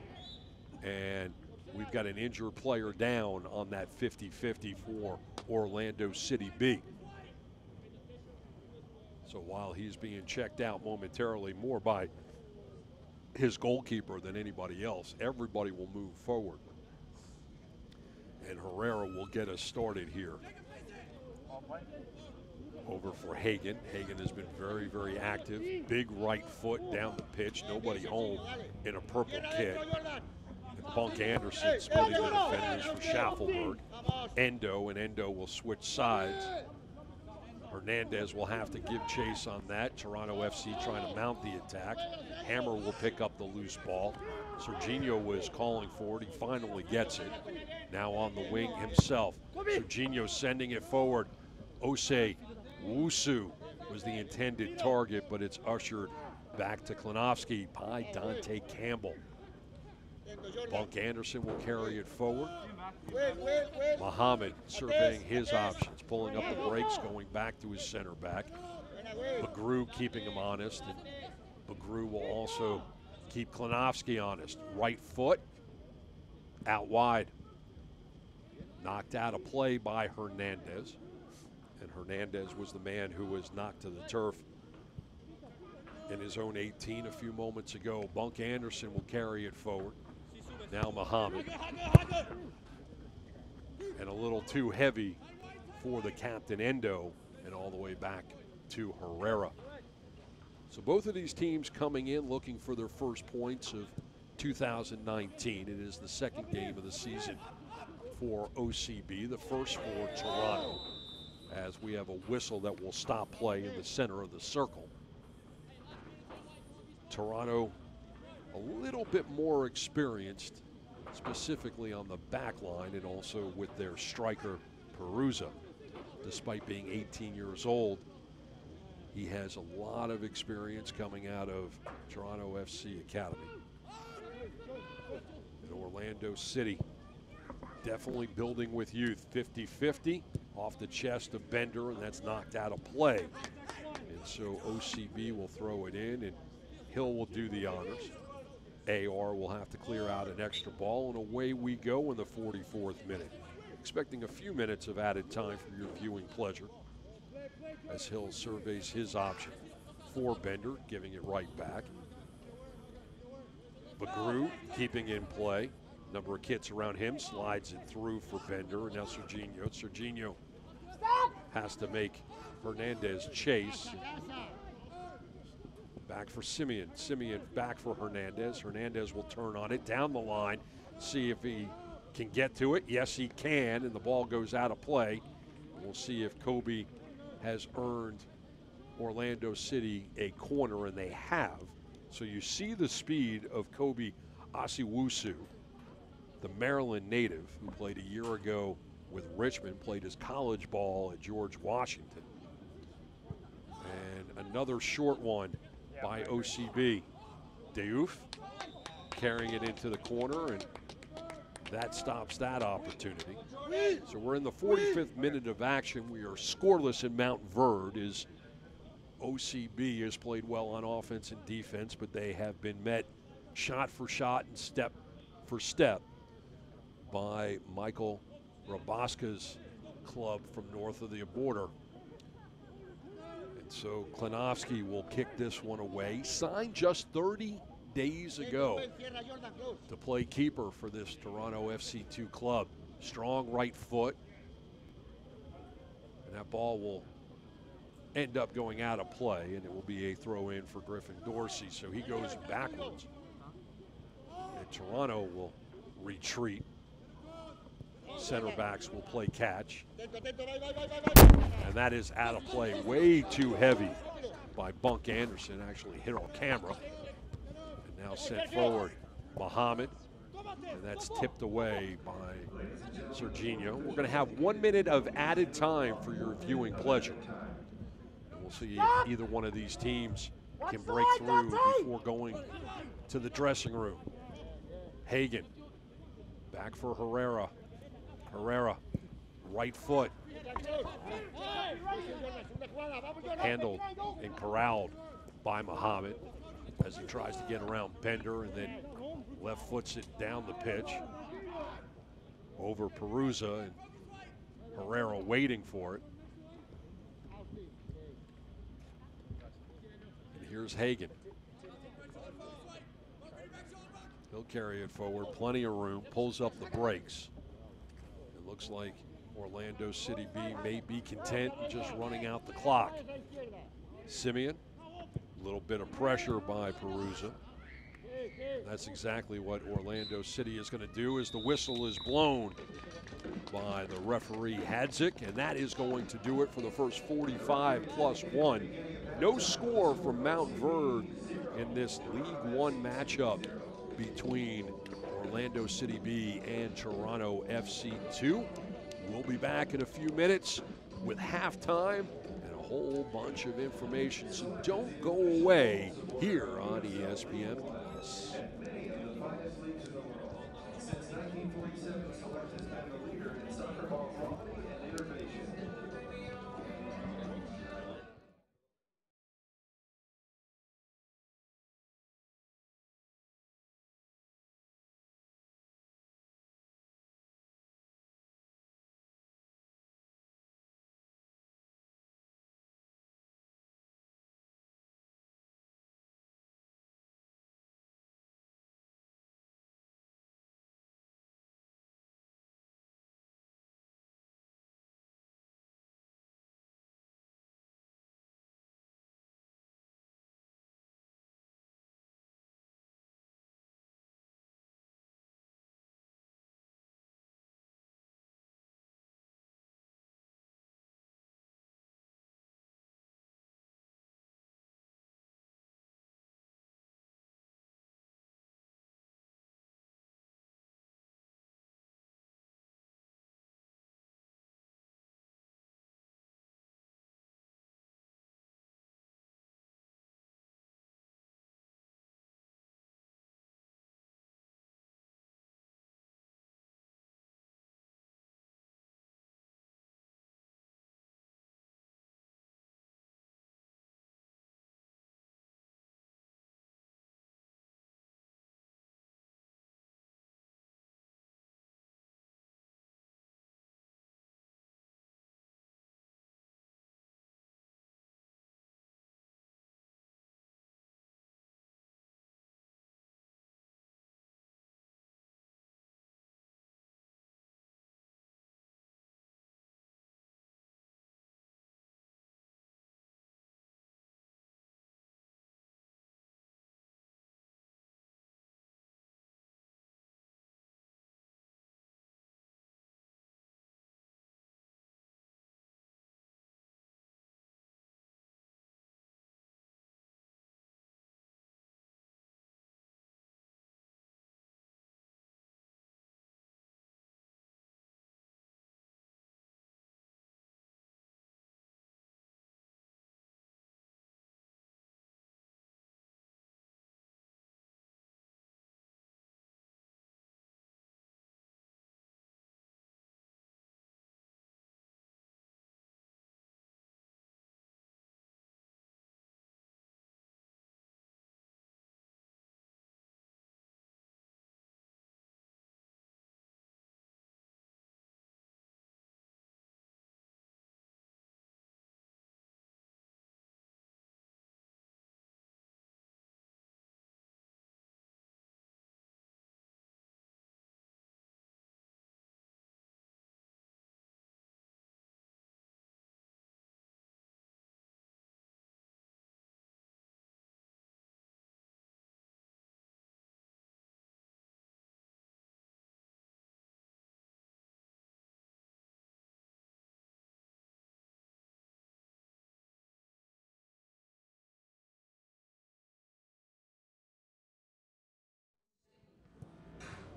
And we've got an injured player down on that 50-50 for Orlando City B. So while he's being checked out momentarily more by his goalkeeper than anybody else, everybody will move forward. And Herrera will get us started here. Over for Hagen. Hagen has been very, very active. Big right foot down the pitch. Nobody home in a purple kit. And Bunk Anderson splitting the defenders for Schaffelberg. Endo, and Endo will switch sides. Hernandez will have to give chase on that. Toronto FC trying to mount the attack. Hammer will pick up the loose ball. Serginho was calling for it. He finally gets it. Now on the wing himself. Serginho sending it forward. Osei Wusu was the intended target, but it's ushered back to Klinowski by Dante Campbell. Bunk Anderson will carry it forward. Muhammad surveying his options, pulling up the brakes, going back to his center back. Bagru keeping him honest, and Bagru will also keep Klinowski honest. Right foot, out wide. Knocked out of play by Hernandez. And Hernandez was the man who was knocked to the turf in his own 18 a few moments ago. Bunk Anderson will carry it forward. Now Muhammad. And a little too heavy for the captain Endo, and all the way back to Herrera. So both of these teams coming in looking for their first points of 2019. It is the second game of the season for OCB, the first for Toronto, as we have a whistle that will stop play in the center of the circle. Toronto a little bit more experienced, specifically on the back line and also with their striker Perusa. Despite being 18 years old, he has a lot of experience coming out of Toronto FC Academy. And Orlando City definitely building with youth. 50-50 off the chest of Bender, and that's knocked out of play. And so OCB will throw it in, and Hill will do the honors. AR will have to clear out an extra ball, and away we go in the 44th minute. Expecting a few minutes of added time for your viewing pleasure as Hill surveys his option for Bender, giving it right back. Bagru keeping in play. Number of kits around him, slides it through for Bender, and now Serginho. Serginho has to make Hernandez chase. Back for Simeon. Simeon back for Hernandez. Hernandez will turn on it down the line, see if he can get to it. Yes, he can, and the ball goes out of play. We'll see if Kobe has earned Orlando City a corner, and they have. So you see the speed of Kobe Asiwusu, the Maryland native who played a year ago with Richmond, played his college ball at George Washington. And Another short one by OCB. Diouf carrying it into the corner, and that stops that opportunity. So we're in the 45th minute of action. We are scoreless in Mount Verde as OCB has played well on offense and defense, but they have been met shot for shot and step for step by Michael Rabaska's club from north of the border. And so Klinowski will kick this one away. Signed just 30 days ago to play keeper for this Toronto FC2 club. Strong right foot. And that ball will end up going out of play, and it will be a throw in for Griffin Dorsey. So he goes backwards. And Toronto will retreat. Center backs will play catch. And that is out of play. Way too heavy by Bunk Anderson. Actually hit our camera. And now sent forward Muhammad. And that's tipped away by Serginho. We're going to have 1 minute of added time for your viewing pleasure. And we'll see if either one of these teams can break through before going to the dressing room. Hagen back for Herrera. Herrera, right foot. Handled and corralled by Muhammad as he tries to get around Bender, and then left foots it down the pitch over Perusa, and Herrera waiting for it. And here's Hagen. He'll carry it forward, plenty of room, pulls up the brakes. It looks like Orlando City B may be content just running out the clock. Simeon, a little bit of pressure by Perusa. That's exactly what Orlando City is going to do as the whistle is blown by the referee Hadzik, and that is going to do it for the first 45+1. No score from Mount Verde in this League One matchup between Orlando City B and Toronto FC2. We'll be back in a few minutes with halftime and a whole bunch of information, so don't go away here on ESPN+.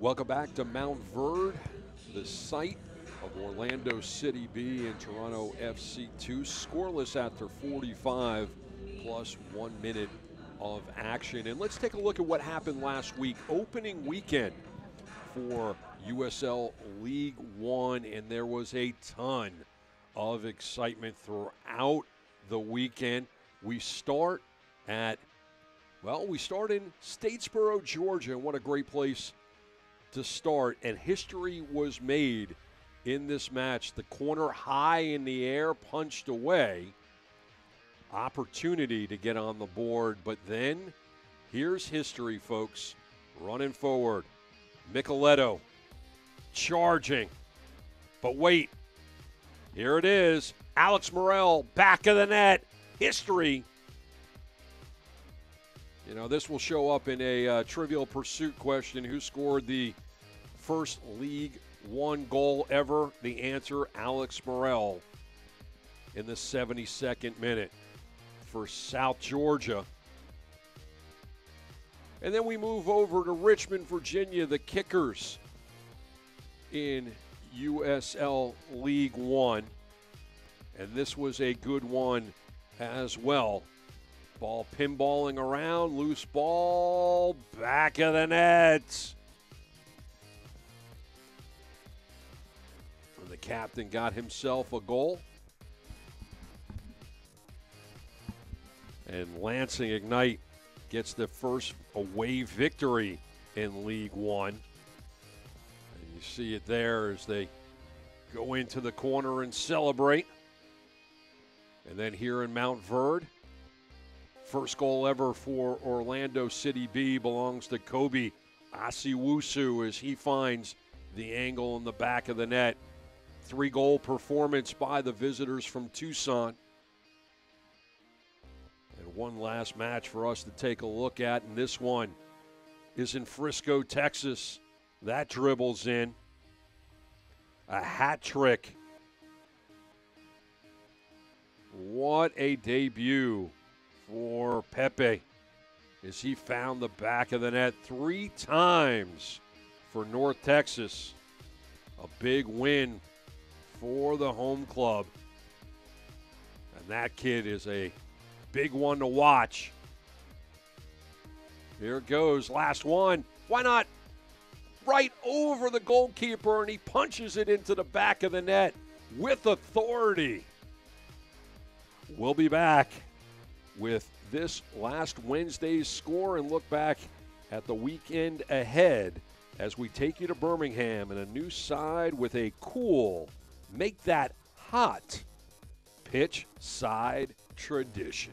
Welcome back to Mount Verde, the site of Orlando City B and Toronto FC2. Scoreless after 45 plus 1 minute of action. And let's take a look at what happened last week. Opening weekend for USL League One, and there was a ton of excitement throughout the weekend. We start in Statesboro, Georgia, and what a great place to start. And history was made in this match. The corner high in the air, punched away. Opportunity to get on the board, but then here's history, folks. Running forward. Micheletto charging. But wait, here it is. Alex Morel, back of the net. History. You know, this will show up in a Trivial Pursuit question. Who scored the first League One goal ever? The answer, Alex Morel in the 72nd minute for South Georgia. And then we move over to Richmond, Virginia, the Kickers in USL League One. And this was a good one as well. Ball pinballing around, loose ball, back of the net. And the captain got himself a goal. And Lansing Ignite gets the first away victory in League One. And you see it there as they go into the corner and celebrate. And then here in Mount Verde, first goal ever for Orlando City B belongs to Kobe Asiwusu as he finds the angle in the back of the net. 3-goal performance by the visitors from Tucson. And one last match for us to take a look at, and this one is in Frisco, Texas. That dribbles in. A hat trick. What a debut for Pepe as he found the back of the net 3 times for North Texas. A big win for the home club. And that kid is a big one to watch. Here it goes, last one. Why not? Right over the goalkeeper, and he punches it into the back of the net with authority. We'll be back with this last Wednesday's score and look back at the weekend ahead as we take you to Birmingham and a new side with a cool, make that hot pitch side tradition.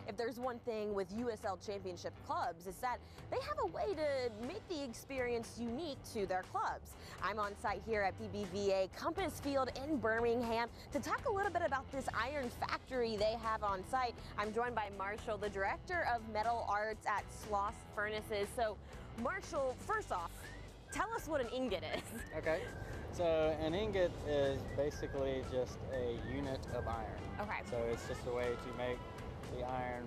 If there's one thing with USL Championship clubs, is that they have a way to make the experience unique to their clubs. I'm on site here at BBVA Compass Field in Birmingham to talk a little bit about this iron factory they have on site. I'm joined by Marshall, the director of metal arts at Sloss Furnaces. So, Marshall, first off, tell us what an ingot is. Okay, so an ingot is basically just a unit of iron. Okay. So it's just a way to make the iron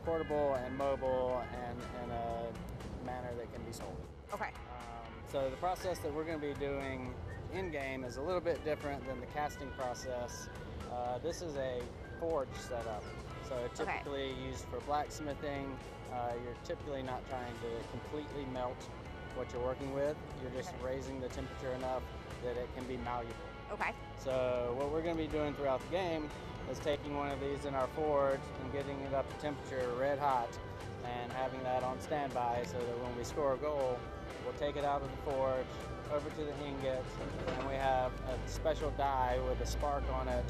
portable and mobile and in a manner that can be sold. Okay. So the process that we're going to be doing in-game is a little bit different than the casting process. This is a forge setup. So typically used for blacksmithing. You're typically not trying to completely melt what you're working with. You're just raising the temperature enough that it can be malleable. Okay. So what we're going to be doing throughout the game is taking one of these in our forge and getting it up to temperature red hot and having that on standby so that when we score a goal, we'll take it out of the forge, over to the ingot, and we have a special die with a spark on it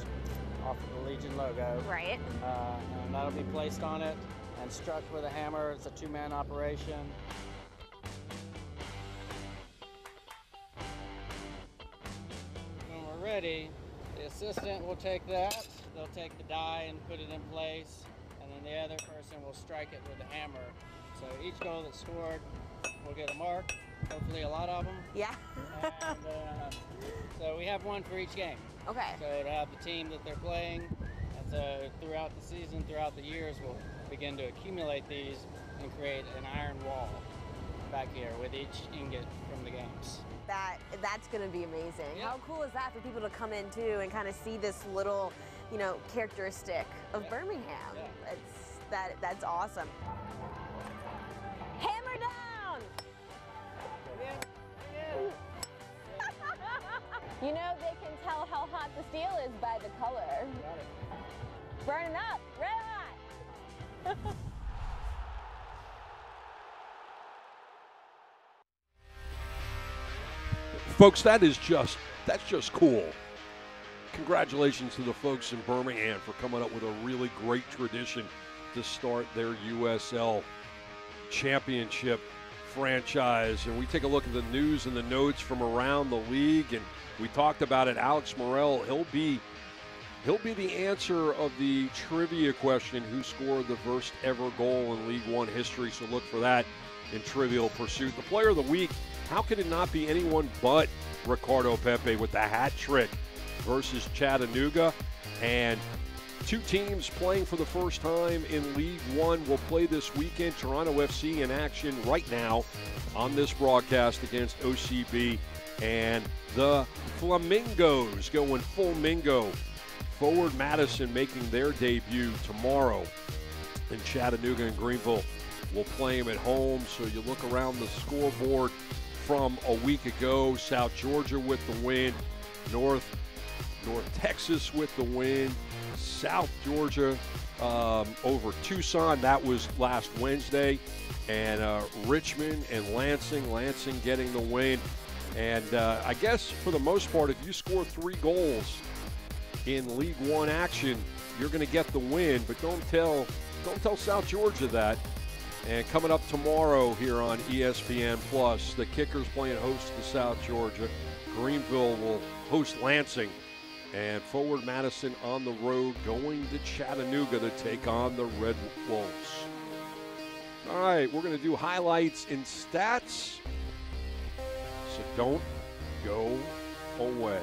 off of the Legion logo. Right. And that'll be placed on it and struck with a hammer. It's a 2-man operation. When we're ready, the assistant will take that. They'll take the die and put it in place, and then the other person will strike it with a hammer. So each goal that's scored will get a mark, hopefully a lot of them. Yeah. And so we have one for each game. Okay. So to have the team that they're playing, and so throughout the season, throughout the years, we'll begin to accumulate these and create an iron wall back here with each ingot from the games. That's going to be amazing. Yeah. How cool is that for people to come in too and kind of see this little, you know, characteristic of Birmingham? Yeah. That's awesome. Hammer down! You know, they can tell how hot the steel is by the color. Got it. Burning up, red hot. Folks, that's just cool. Congratulations to the folks in Birmingham for coming up with a really great tradition to start their USL championship franchise. And we take a look at the news and the notes from around the league, and we talked about it. Alex Morel, he'll be the answer of the trivia question, who scored the first ever goal in League One history. So look for that in Trivial Pursuit. The player of the week, how could it not be anyone but Ricardo Pepi with the hat trick versus Chattanooga? And two teams playing for the first time in League One will play this weekend. Toronto FC in action right now on this broadcast against OCB. And the Flamingos going full Mingo. Forward Madison making their debut tomorrow. And Chattanooga and Greenville will play them at home. So you look around the scoreboard from a week ago. South Georgia with the win. North Texas with the win. South Georgia over Tucson. That was last Wednesday. And Richmond and Lansing getting the win. And I guess for the most part, if you score 3 goals in League One action, you're going to get the win. But don't tell South Georgia that. And coming up tomorrow here on ESPN Plus, the Kickers playing host to South Georgia. Greenville will host Lansing. And Forward Madison on the road going to Chattanooga to take on the Red Wolves. All right, we're going to do highlights and stats. So don't go away.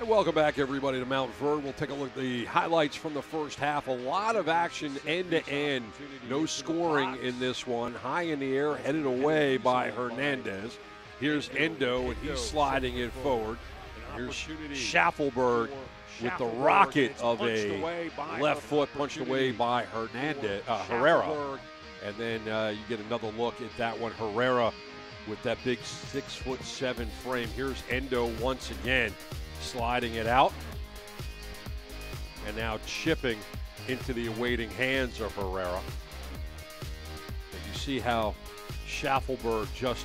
And welcome back, everybody, to Mount Verde. We'll take a look at the highlights from the first half. A lot of action end-to-end. No scoring in this one. High in the air, headed away by Hernandez. Here's Endo, and he's sliding it forward. Here's Schaffelberg with the rocket of a left foot punched away by Herrera. And then you get another look at that one. Herrera with that big 6'7" frame. Here's Endo once again, sliding it out. And now chipping into the awaiting hands of Herrera. And you see how Schaffelberg just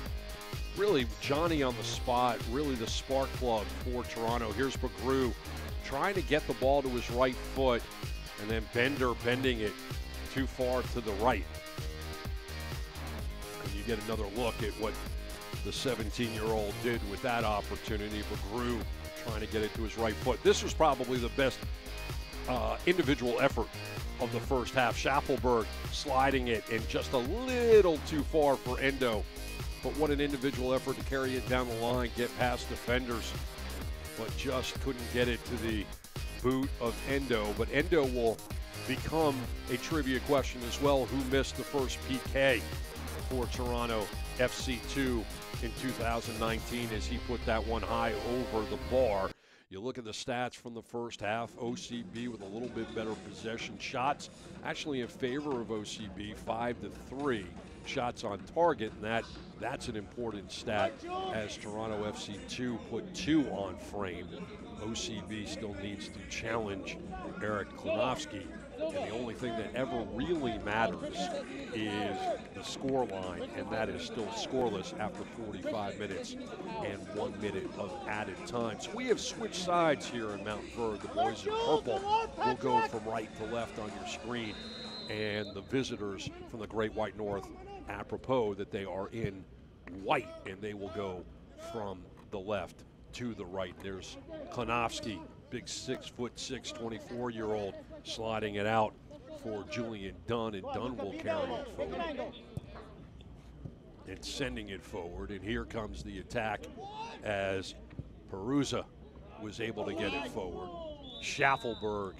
really Johnny on the spot, really the spark plug for Toronto. Here's Bagru trying to get the ball to his right foot, and then Bender bending it too far to the right. And you get another look at what the 17-year-old did with that opportunity. Bagru trying to get it to his right foot. This was probably the best individual effort of the first half. Schaffelberg sliding it and just a little too far for Endo. But what an individual effort to carry it down the line, get past defenders, but just couldn't get it to the boot of Endo. But Endo will become a trivia question as well. Who missed the first PK for Toronto FC2 in 2019 as he put that one high over the bar? You look at the stats from the first half, OCB with a little bit better possession. Shots actually in favor of OCB, 5-3 shots on target, and that's an important stat as Toronto FC2 put 2 on frame. OCB still needs to challenge Eric Klinovsky, and the only thing that ever really matters is the score line, and that is still scoreless after 45 minutes and 1 minute of added time. So we have switched sides here in Mount Vernon. The boys in purple will go from right to left on your screen, and the visitors from the Great White North, apropos that they are in white, and they will go from the left to the right. There's Klinovsky, big 6'6", 24-year-old, sliding it out for Julian Dunn, and Dunn will carry it forward and sending it forward. And here comes the attack as Peruzza was able to get it forward. Schaffelberg,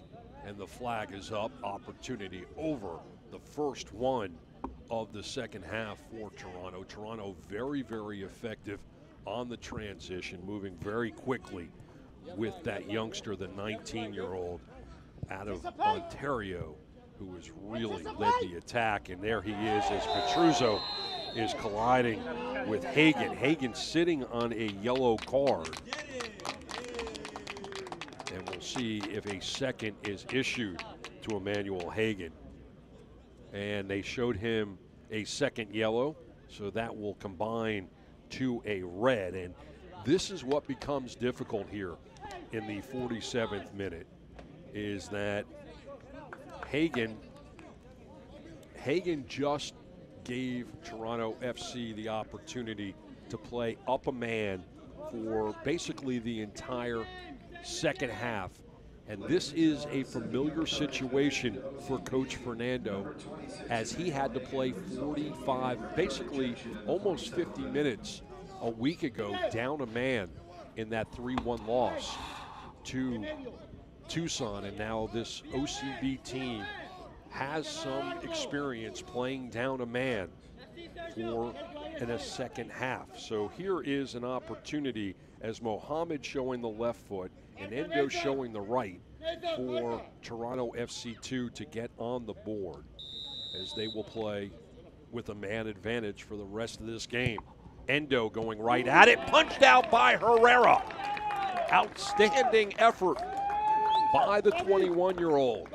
and the flag is up. Opportunity over the first one of the second half for Toronto. Toronto very, very effective on the transition, moving very quickly with that youngster, the 19-year-old out of Ontario, who has really led the attack. And there he is as Petruzzo is colliding with Hagen. Hagen sitting on a yellow card. And we'll see if a second is issued to Emmanuel Hagen. And they showed him a second yellow, so that will combine to a red. And this is what becomes difficult here in the 47th minute, is that Hagen just gave Toronto FC the opportunity to play up a man for basically the entire second half. And this is a familiar situation for Coach Fernando, as he had to play 45, basically almost 50 minutes a week ago, down a man in that 3-1 loss to Tucson. And now this OCB team has some experience playing down a man for in a second half. So here is an opportunity as Mohammed showing the left foot and Endo showing the right for Toronto FC2 to get on the board, as they will play with a man advantage for the rest of this game. Endo going right at it, punched out by Herrera. Outstanding effort by the 21-year-old.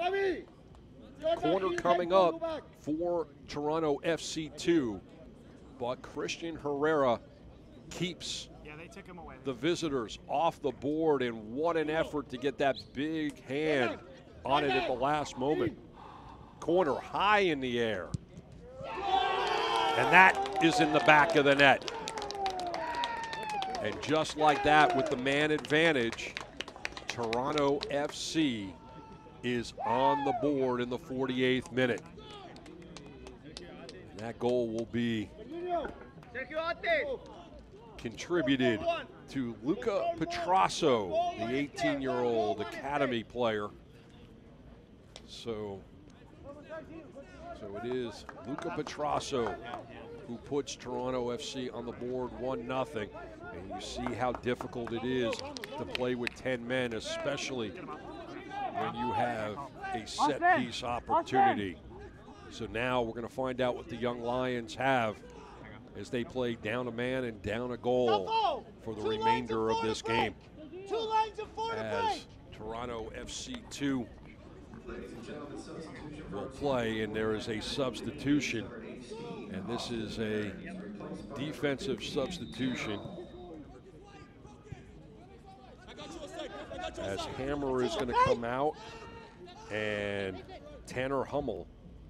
Corner coming up for Toronto FC2, but Christian Herrera keeps the visitors off the board, and what an effort to get that big hand on it at the last moment. Corner high in the air, and that is in the back of the net. And just like that, with the man advantage, Toronto FC is on the board in the 48th minute. And that goal will be contributed to Luca Petrasso, the 18-year-old academy player. So it is Luca Petrasso who puts Toronto FC on the board 1-0. And you see how difficult it is to play with 10 men, especially when you have a set-piece opportunity. So now we're going to find out what the Young Lions have as they play down a man and down a goal for the remainder of this game. As Toronto FC2 will play, and there is a substitution, and this is a defensive substitution, as Hammer is going to come out and Tanner Hummel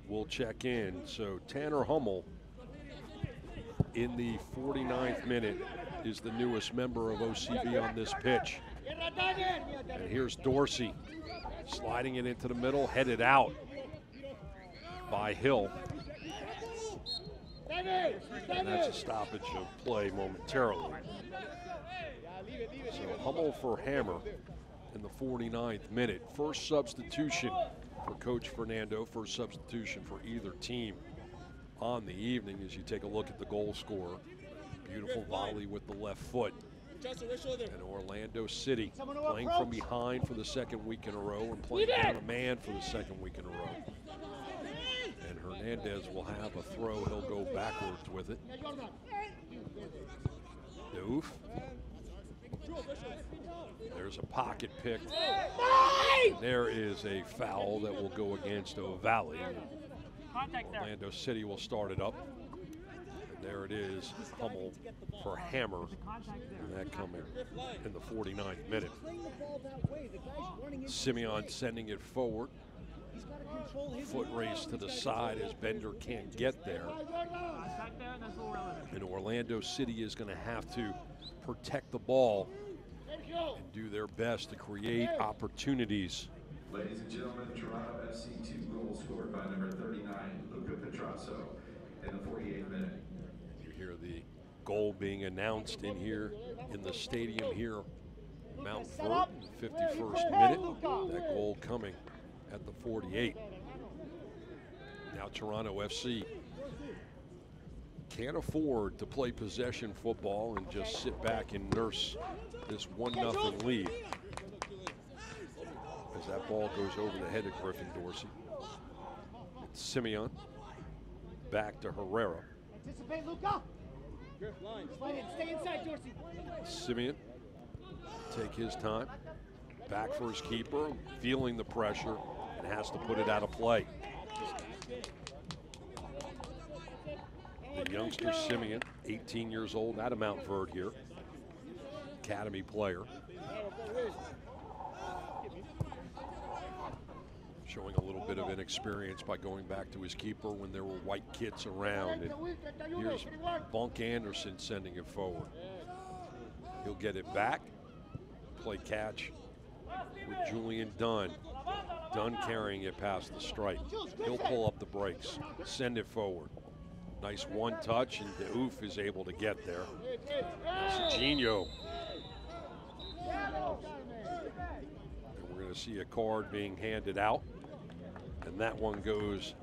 will check in. So Tanner Hummel in the 49th minute is the newest member of OCB on this pitch. And here's Dorsey sliding it into the middle, headed out by Hill. And that's a stoppage of play momentarily. So Hummel for Hammer in the 49th minute. First substitution for Coach Fernando, first substitution for either team on the evening as you take a look at the goal scorer. Beautiful volley with the left foot. And Orlando City playing from behind for the second week in a row and playing down a man for the second week in a row. And Hernandez will have a throw. He'll go backwards with it. Doof. There's a pocket pick. And there is a foul that will go against O'Valley. Orlando City will start it up. And there it is, Hummel for Hammer. And that coming in the 49th minute. Simeon sending it forward. Foot race to the side as Bender can't get there. And Orlando City is going to have to protect the ball and do their best to create opportunities. Ladies and gentlemen, Toronto FC 2 goals scored by number 39, Luca Petrasso, in the 48th minute. You hear the goal being announced in here in the stadium here, Mount Vert, 51st minute. That goal coming at the 48th. Now Toronto FC can't afford to play possession football and just sit back and nurse this 1-0 lead. As that ball goes over the head of Griffin Dorsey. It's Simeon. Back to Herrera. Anticipate, Luca. Stay inside, Dorsey. Simeon. Take his time. Back for his keeper. Feeling the pressure and has to put it out of play. The youngster Simeon, 18 years old, out of Mount Vert here. Academy player. Showing a little bit of inexperience by going back to his keeper when there were white kits around. And here's Bunk Anderson sending it forward. He'll get it back. Play catch with Julian Dunn. Dunn carrying it past the stripe. He'll pull up the brakes, send it forward. Nice one touch, and Doof is able to get there. Serginho. And we're going to see a card being handed out. And that one goes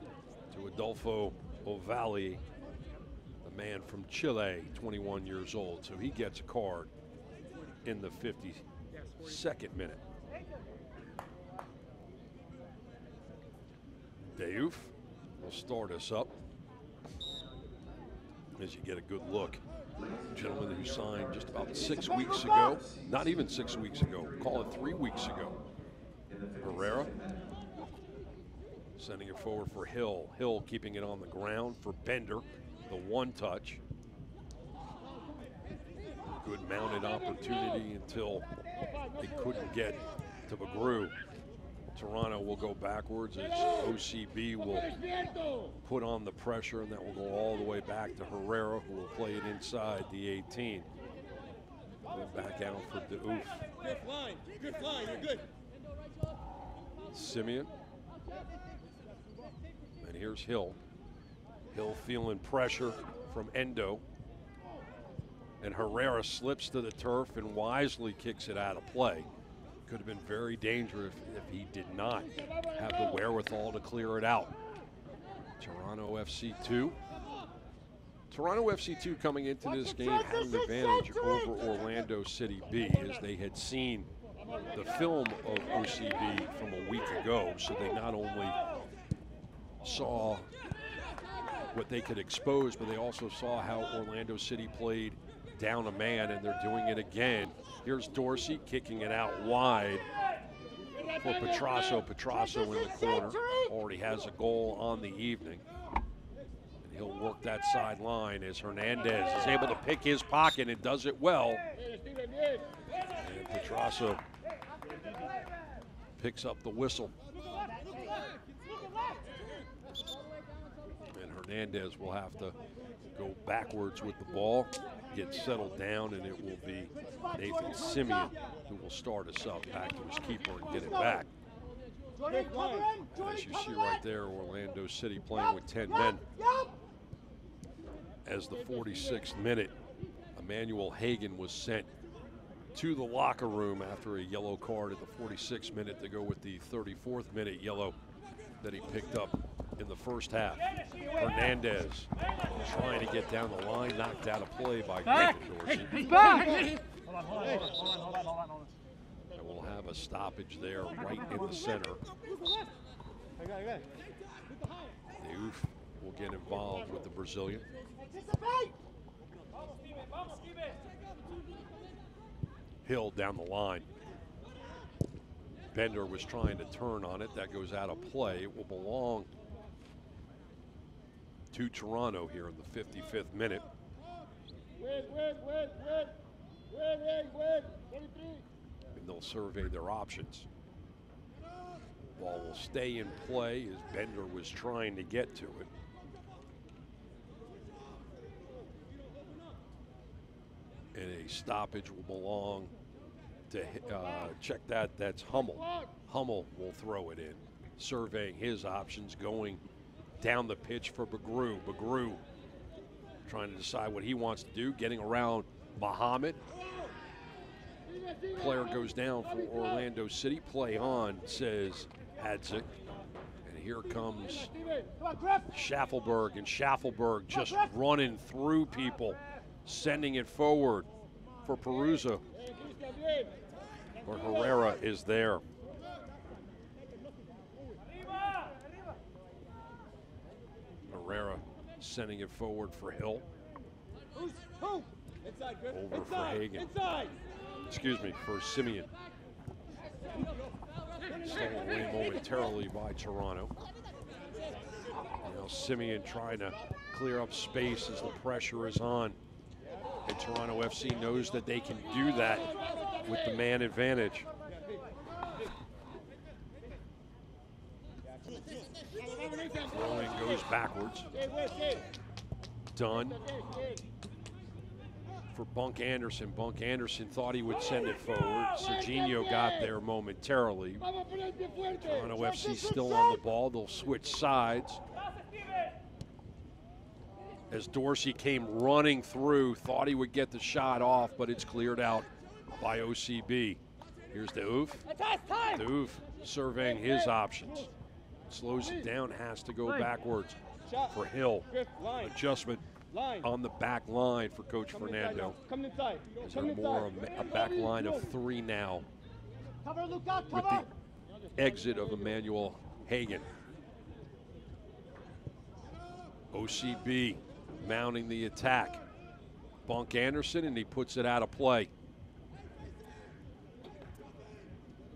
to Adolfo O'Valley, the man from Chile, 21 years old. So he gets a card in the 52nd minute. Diouf will start us up as you get a good look. Gentleman who signed just about 6 weeks ago, not even 6 weeks ago, call it 3 weeks ago. Herrera sending it forward for Hill. Hill keeping it on the ground for Bender, the one touch. Good mounted opportunity until they couldn't get to McGrew. Toronto will go backwards as OCB will put on the pressure, and that will go all the way back to Herrera, who will play it inside the 18. Then back out for Diouf. Good flying, you're good. Simeon. And here's Hill. Hill feeling pressure from Endo. And Herrera slips to the turf and wisely kicks it out of play. Could have been very dangerous if he did not have the wherewithal to clear it out. Toronto FC 2. Toronto FC 2 coming into this game had an advantage over Orlando City B, as they had seen the film of OCB from a week ago, so they not only saw what they could expose, but they also saw how Orlando City played down a man, and they're doing it again. Here's Dorsey kicking it out wide for Petrasso. Petrasso in the corner already has a goal on the evening. And he'll work that sideline as Hernandez is able to pick his pocket and does it well. And Petrasso picks up the whistle. And Hernandez will have to go backwards with the ball, get settled down, and it will be Nathan Simeon who will start us up back to his keeper and get it back. As you see right there, Orlando City playing with 10 men. As the 46th minute, Emmanuel Hagan was sent to the locker room after a yellow card at the 46th minute to go with the 34th minute yellow that he picked up in the first half. Hernandez trying to get down the line, knocked out of play by Dorsey. And we'll have a stoppage there right in the center. Diouf will get involved with the Brazilian. Hill down the line. Bender was trying to turn on it. That goes out of play. It will belong to Toronto here in the 55th minute. And they'll survey their options. Ball will stay in play as Bender was trying to get to it. And a stoppage will belong to, check that, that's Hummel. Hummel will throw it in, surveying his options, going down the pitch for Bagru. Bagru trying to decide what he wants to do, getting around Muhammad. Player goes down for Orlando City. Play on, says Hadzik. And here comes Schaffelberg, and Schaffelberg just running through people, sending it forward for Perusa. But Herrera is there. Herrera sending it forward for Hill. Over for Hagan. Excuse me, for Simeon. Stolen away momentarily by Toronto. Now Simeon trying to clear up space as the pressure is on. And Toronto FC knows that they can do that with the man advantage. Throwing goes backwards. Done for Bunk Anderson. Bunk Anderson thought he would send it forward. Serginho got there momentarily. Toronto FC still on the ball. They'll switch sides. As Dorsey came running through, thought he would get the shot off, but it's cleared out by OCB. Here's Diouf. Diouf surveying his options. Slows it down, has to go backwards for Hill. Adjustment on the back line for Coach Fernando. Is there more a back line of three now with the exit of Emmanuel Hagan. OCB mounting the attack. Bunk Anderson, and he puts it out of play.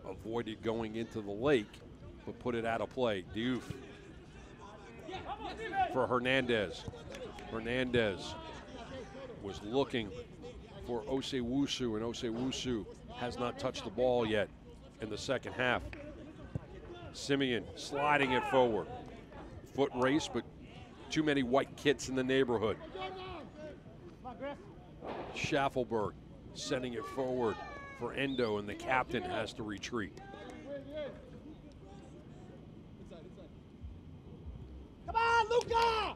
Avoided going into the lake, but put it out of play. Diouf for Hernandez. Hernandez was looking for Osewusu, and Osewusu has not touched the ball yet in the second half. Simeon sliding it forward. Foot race, but too many white kits in the neighborhood. Schaffelberg sending it forward for Endo, and the captain has to retreat. Come on, Luca!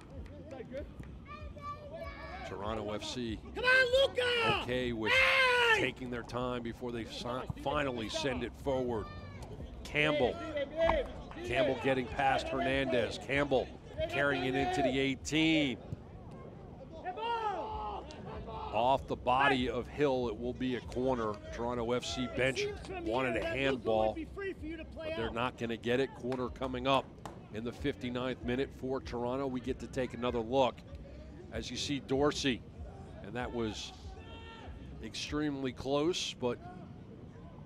Toronto FC Come on, Luca! okay with taking their time before they finally send it forward. Campbell. Campbell getting past Hernandez. Campbell carrying it into the 18. Off the body of Hill, it will be a corner. Toronto FC bench wanted a handball, but they're not going to get it. Corner coming up in the 59th minute for Toronto. We get to take another look as you see Dorsey, and that was extremely close, but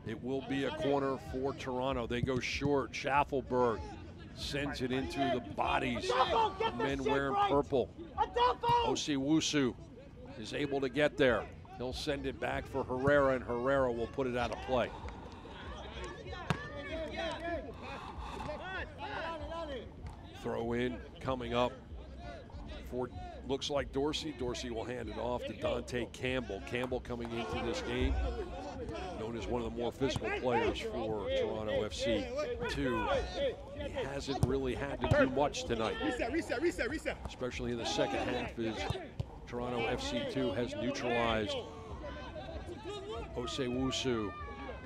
it will be a corner for Toronto. They go short. Schaffelberg sends it into the bodies of men wearing purple. Osewusu is able to get there. He'll send it back for Herrera, and Herrera will put it out of play. Throw in coming up For looks like Dorsey. Dorsey will hand it off to Dante Campbell. Campbell coming into this game, known as one of the more physical players for Toronto FC. He hasn't really had to do much tonight. Reset. Especially in the second half, as Toronto FC2 has neutralized Osewusu,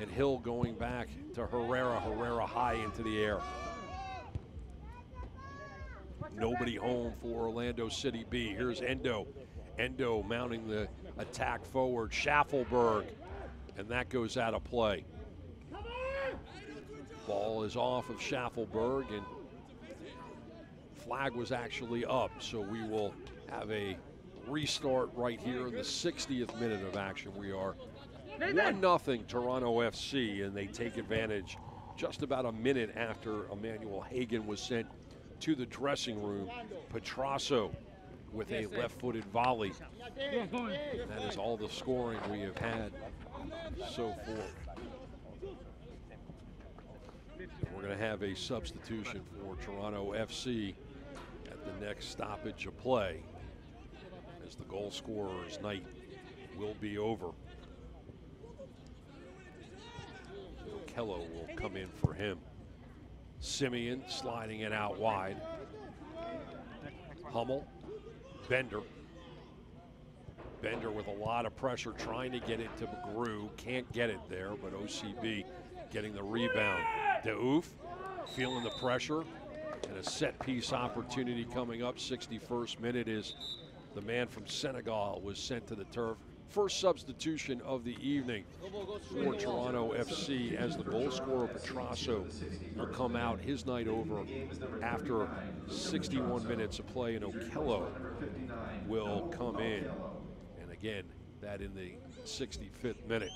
and Hill going back to Herrera. Herrera high into the air. Nobody home for Orlando City B. Here's Endo. Endo mounting the attack forward. Schaffelberg, and that goes out of play. Ball is off of Schaffelberg, and flag was actually up, so we will have a restart right here in the 60th minute of action. We are 1-0 Toronto FC, and they take advantage just about a minute after Emmanuel Hagan was sent to the dressing room. Petrasso with a left-footed volley. That is all the scoring we have had so far. We're going to have a substitution for Toronto FC at the next stoppage of play, as the goal scorer's night will be over. Kello will come in for him. Simeon sliding it out wide. Hummel, Bender. Bender with a lot of pressure trying to get it to McGrew. Can't get it there, but OCB getting the rebound. Deouf feeling the pressure, and a set piece opportunity coming up. 61st minute is the man from Senegal was sent to the turf. First substitution of the evening for Toronto FC, as the goal scorer Petrasso will come out. His night over after 61 minutes of play, and Okello will come in. And again, that in the 65th minute.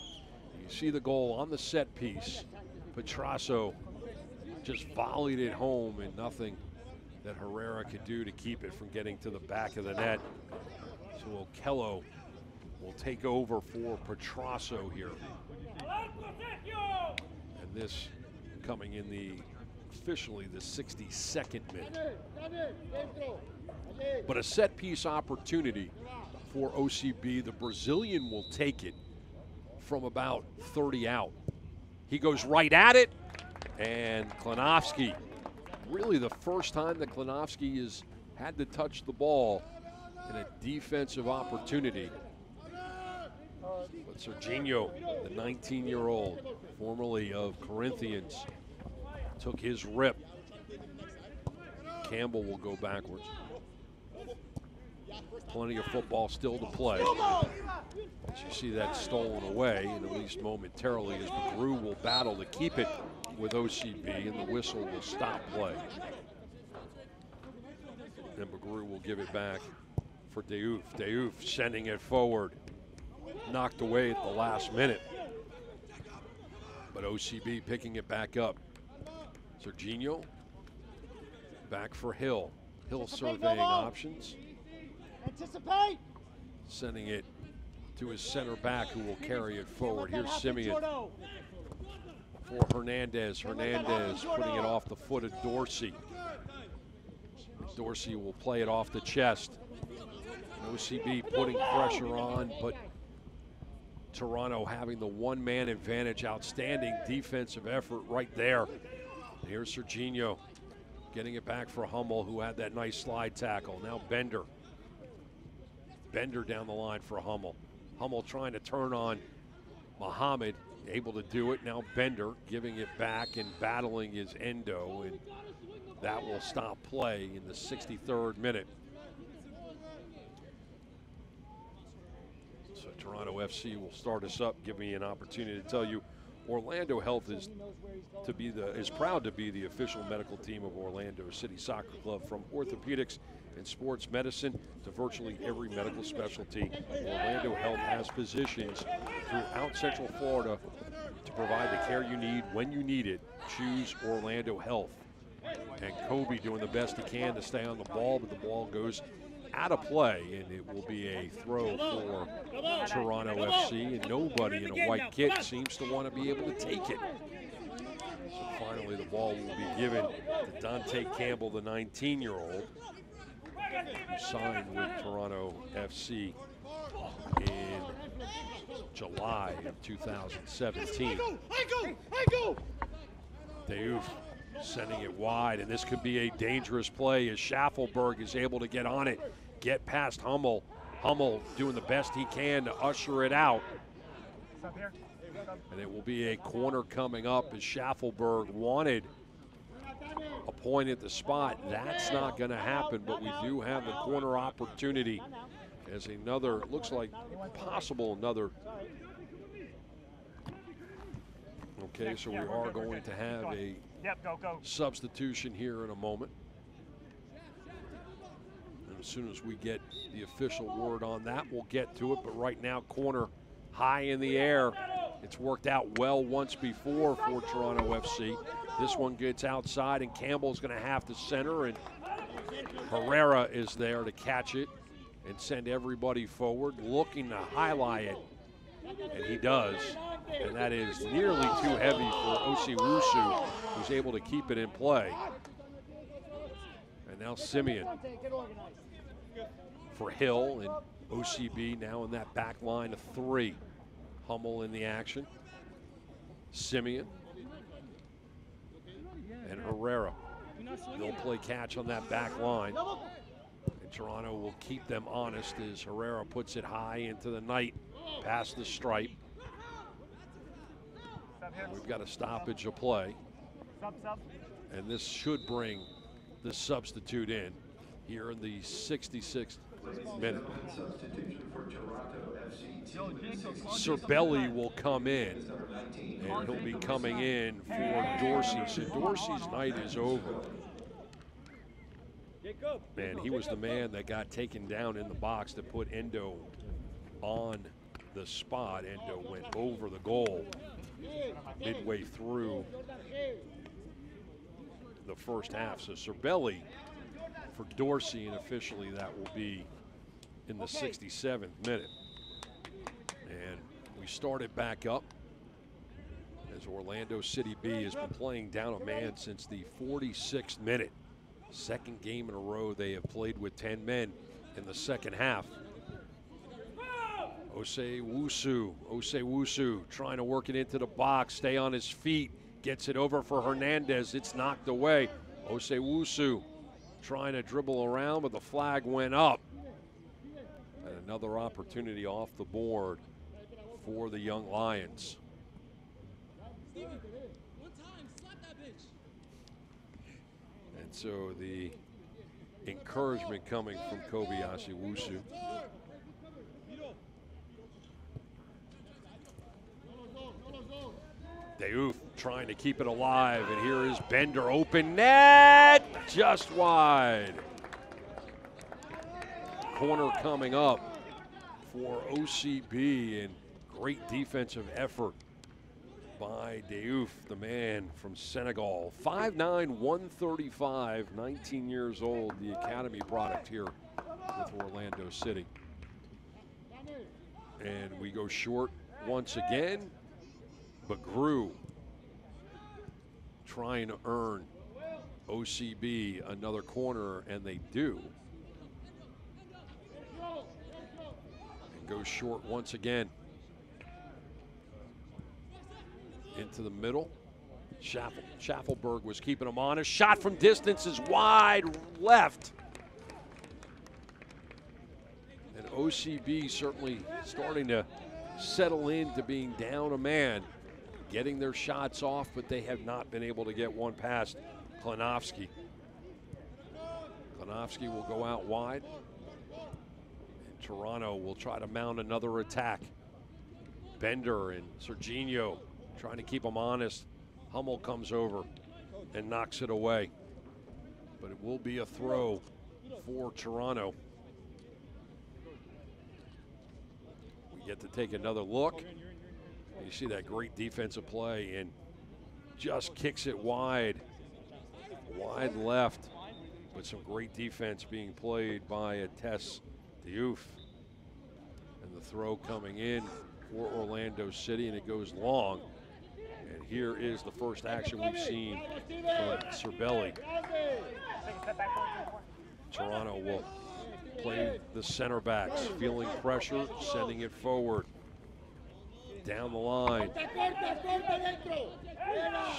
You see the goal on the set piece. Petrasso just volleyed it home, and nothing that Herrera could do to keep it from getting to the back of the net. So Okello will take over for Petrasso here. And this coming in the officially the 62nd minute. But a set piece opportunity for OCB. The Brazilian will take it from about 30 out. He goes right at it, and Klinowski, really the first time that Klinowski has had to touch the ball in a defensive opportunity. But Serginho, the 19-year-old, formerly of Corinthians, took his rip. Campbell will go backwards. Plenty of football still to play. As you see that stolen away, and at least momentarily, as McGrew will battle to keep it with OCB, and the whistle will stop play. And McGrew will give it back for Deouf. Deouf sending it forward. Knocked away at the last minute. But OCB picking it back up. Serginho back for Hill. Hill surveying options. Anticipate. Sending it to his center back, who will carry it forward. Here's Simeon for Hernandez. Hernandez putting it off the foot of Dorsey. Dorsey will play it off the chest. OCB putting pressure on, but Toronto having the one-man advantage. Outstanding defensive effort right there. Here's Serginho getting it back for Hummel, who had that nice slide tackle. Now Bender. Bender down the line for Hummel. Hummel trying to turn on Muhammad, able to do it. Now Bender giving it back and battling his Endo, and that will stop play in the 63rd minute. So Toronto FC will start us up, give me an opportunity to tell you Orlando Health is proud to be the official medical team of Orlando City Soccer Club. From orthopedics and sports medicine to virtually every medical specialty, Orlando Health has positions throughout Central Florida to provide the care you need when you need it. Choose Orlando Health. And Kobe doing the best he can to stay on the ball, but the ball goes out of play, and it will be a throw for Toronto FC, and nobody in a white kit seems to want to be able to take it. So finally the ball will be given to Dante Campbell, the 19-year-old. who signed with Toronto FC in July of 2017. Diouf sending it wide, and this could be a dangerous play as Schaffelberg is able to get on it, get past Hummel. Hummel doing the best he can to usher it out. And it will be a corner coming up as Schaffelberg wanted a point at the spot. That's not going to happen, but we do have the corner opportunity as another, looks like possible another. Okay, so we are going to have a substitution here in a moment. And as soon as we get the official word on that, we'll get to it. But right now, corner high in the air. It's worked out well once before for Toronto FC. This one gets outside, and Campbell's going to have to center, and Herrera is there to catch it and send everybody forward, looking to highlight it, and he does. And that is nearly too heavy for Osiwusu, who's able to keep it in play. And now Simeon for Hill, and OCB now in that back line of three. Hummel in the action. Simeon and Herrera. They'll play catch on that back line. And Toronto will keep them honest as Herrera puts it high into the night, past the stripe. And we've got a stoppage of play. And this should bring the substitute in here in the 66th minute. Cerbelli will come in, and he'll be coming in for Dorsey. So Dorsey's night is over. Man, he was the man that got taken down in the box to put Endo on the spot. Endo went over the goal midway through the first half. So Cerbelli for Dorsey, and officially that will be in the 67th minute. And we started back up as Orlando City B has been playing down a man since the 46th minute. Second game in a row they have played with 10 men in the second half. Osiwusu trying to work it into the box, stay on his feet, gets it over for Hernandez. It's knocked away. Osiwusu trying to dribble around, but the flag went up. And another opportunity off the board for the Young Lions. And so the encouragement coming from Kobe Osiwusu. Diouf trying to keep it alive, and here is Bender, open net, just wide. Corner coming up for OCB, and great defensive effort by Diouf, the man from Senegal. 5'9", 135, 19 years old, the academy product here with Orlando City. And we go short once again. Bagru trying to earn OCB another corner, and they do. And goes short once again. Into the middle. Schaffelberg was keeping him honest. Shot from distance is wide left. And OCB certainly starting to settle into being down a man, getting their shots off, but they have not been able to get one past Klanowski. Klanowski will go out wide, and Toronto will try to mount another attack. Bender and Serginho trying to keep them honest. Hummel comes over and knocks it away, but it will be a throw for Toronto. We get to take another look. You see that great defensive play, and just kicks it wide left, but some great defense being played by Tess Diouf. And the throw coming in for Orlando City, and it goes long. And here is the first action we've seen from Cerbelli. Toronto will play the center backs, feeling pressure, sending it forward. Down the line.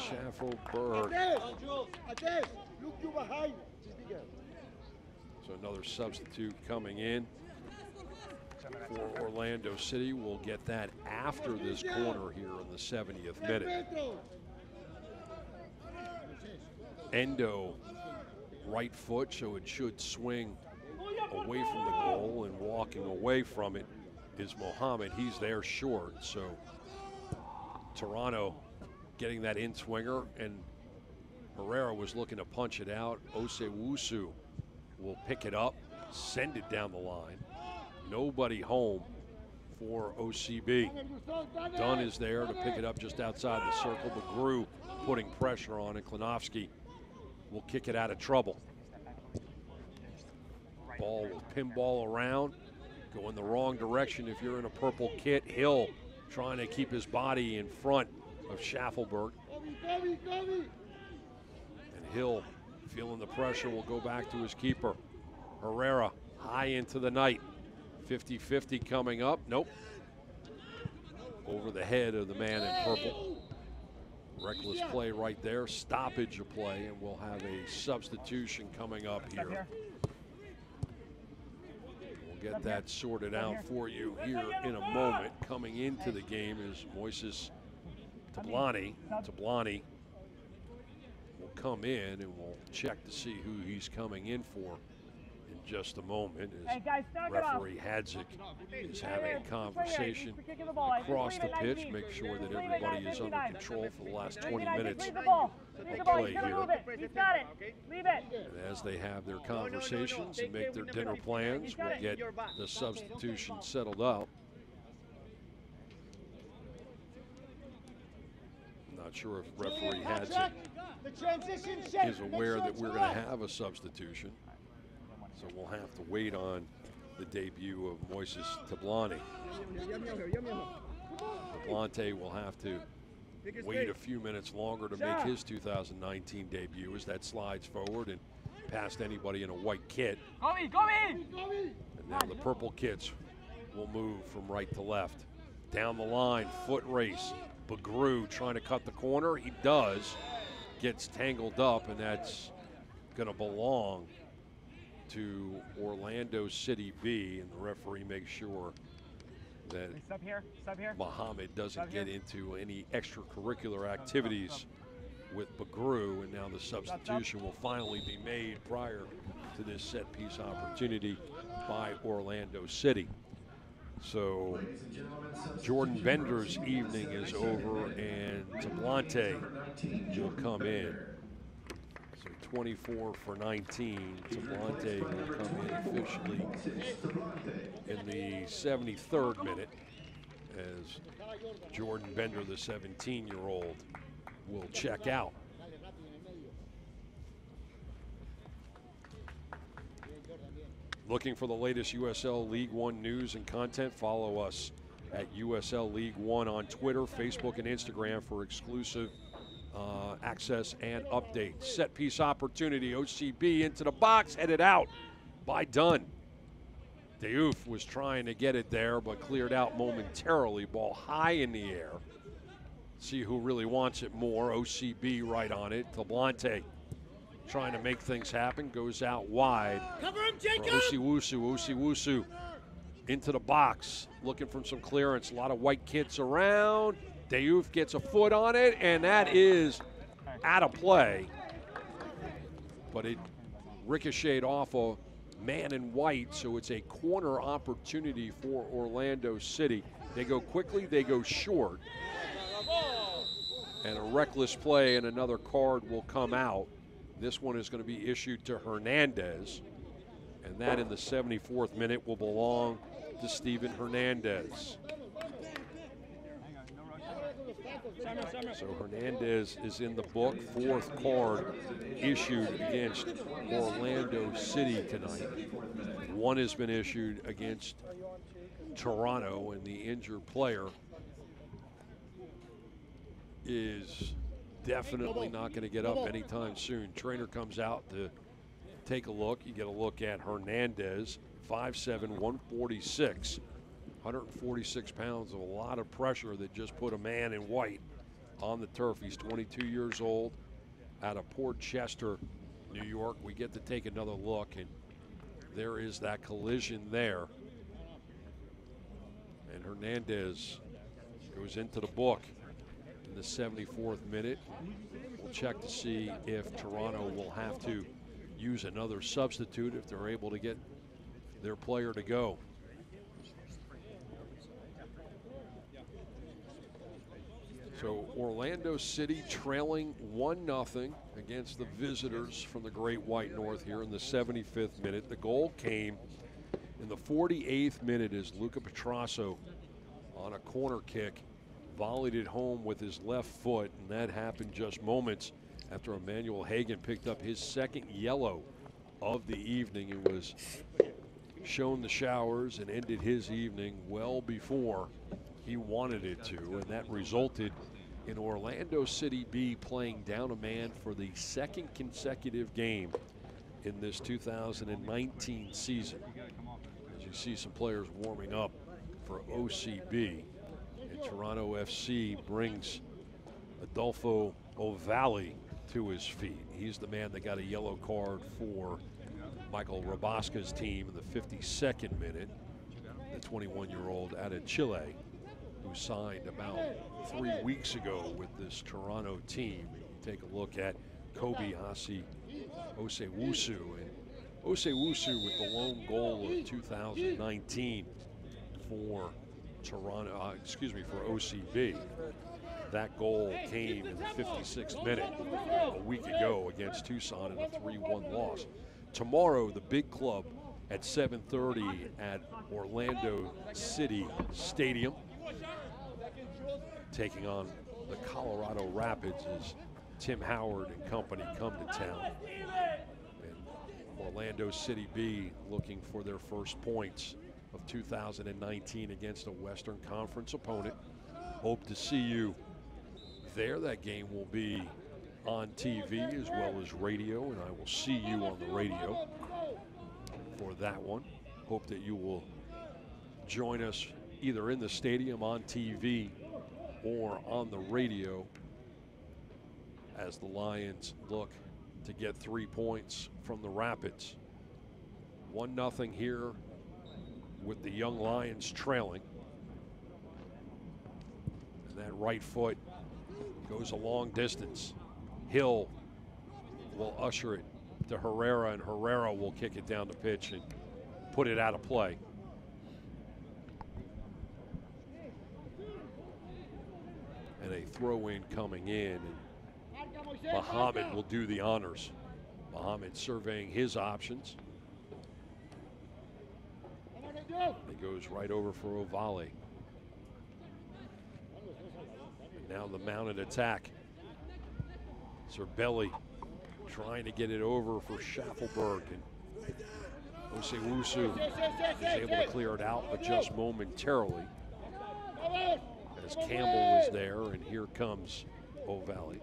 Schaffelberg. So another substitute coming in for Orlando City. We'll get that after this corner here in the 70th minute. Endo, right foot, so it should swing away from the goal, and walking away from it is Mohammed. He's there short, so Toronto getting that in-swinger, and Herrera was looking to punch it out. Osewusu will pick it up, send it down the line. Nobody home for OCB. Dunn is there to pick it up just outside the circle. McGrew putting pressure on it. Klinovsky will kick it out of trouble. Ball will pinball around, go in the wrong direction if you're in a purple kit. Hill trying to keep his body in front of Schaffelberg. And Hill, feeling the pressure, will go back to his keeper. Herrera high into the night. 50-50 coming up. Nope. Over the head of the man in purple. Reckless play right there. Stoppage of play, and we'll have a substitution coming up here. We'll get that sorted out for you here in a moment. Coming into the game is Moises Tablani. Tablani will come in, and we'll check to see who he's coming in for in just a moment, as referee Hadzik is having a conversation across the pitch, make sure that everybody is under control for the last 20 minutes of play here. And as they have their conversations and make their dinner plans, we'll get the substitution settled out. I'm not sure if referee Hadzik is aware that we're going to have a substitution. So we'll have to wait on the debut of Moises Tablani. Tablante will have to wait a few minutes longer to make his 2019 debut as that slides forward and past anybody in a white kit. And now the purple kits will move from right to left. Down the line, foot race. Bagru trying to cut the corner. He does. Gets tangled up, and that's going to belong to Orlando City B, and the referee makes sure that Mohammed doesn't get into any extracurricular activities with Bagru, and now the substitution will finally be made prior to this set piece opportunity by Orlando City. So Jordan Bender's evening is over, and Tablante will come in. 24 for 19. Tablante will come in officially in the 73rd minute, as Jordan Bender, the 17-year-old, will check out. Looking for the latest USL League One news and content? Follow us at USL League One on Twitter, Facebook, and Instagram for exclusive access and updates. Set piece opportunity. OCB into the box, headed out by Dunn. Diouf was trying to get it there, but cleared out momentarily. Ball high in the air. See who really wants it more. OCB right on it. Tablante trying to make things happen. Goes out wide. Cover him, Jacob! Osewusu. Osewusu into the box. Looking for some clearance. A lot of white kits around. Diouf gets a foot on it, and that is out of play. But it ricocheted off a man in white, so it's a corner opportunity for Orlando City. They go quickly, they go short. And a reckless play, and another card will come out. This one is going to be issued to Hernandez, and that in the 74th minute will belong to Steven Hernandez. So Hernandez is in the book. Fourth card issued against Orlando City tonight. One has been issued against Toronto, and the injured player is definitely not going to get up anytime soon. Trainer comes out to take a look, you get a look at Hernandez, 5'7", 146. 146 pounds of a lot of pressure that just put a man in white on the turf. He's 22 years old, out of Port Chester, New York. We get to take another look, and there is that collision there. And Hernandez goes into the book in the 74th minute. We'll check to see if Toronto will have to use another substitute if they're able to get their player to go. So Orlando City trailing 1-0 against the visitors from the Great White North here in the 75th minute. The goal came in the 48th minute as Luca Petrasso on a corner kick volleyed it home with his left foot, and that happened just moments after Emmanuel Hagan picked up his second yellow of the evening and was shown the showers and ended his evening well before he wanted it to, and that resulted in Orlando City B playing down a man for the second consecutive game in this 2019 season. As you see some players warming up for OCB, and Toronto FC brings Adolfo Ovalle to his feet. He's the man that got a yellow card for Michael Rabasca's team in the 52nd minute, the 21-year-old out of Chile, who signed about 3 weeks ago with this Toronto team. You take a look at Kobayashi Osewusu, and Osewusu with the lone goal of 2019 for Toronto, for OCB. That goal came in the 56th minute a week ago against Tucson in a 3-1 loss. Tomorrow, the big club at 7:30 at Orlando City Stadium, taking on the Colorado Rapids as Tim Howard and company come to town. And Orlando City B looking for their first points of 2019 against a Western Conference opponent. Hope to see you there. That game will be on TV as well as radio, and I will see you on the radio for that one. Hope that you will join us either in the stadium on TV or on the radio as the Lions look to get 3 points from the Rapids. 1-0 here with the young Lions trailing. And that right foot goes a long distance. Hill will usher it to Herrera, and Herrera will kick it down the pitch and put it out of play. And a throw-in coming in, and Muhammad will do the honors. Muhammad surveying his options. It goes right over for Ovalle. And now the mounted attack. Zerbelli trying to get it over for Schaffelberg, and Osewusu is able to clear it out, but just momentarily, as Campbell was there, and here comes Ovalle.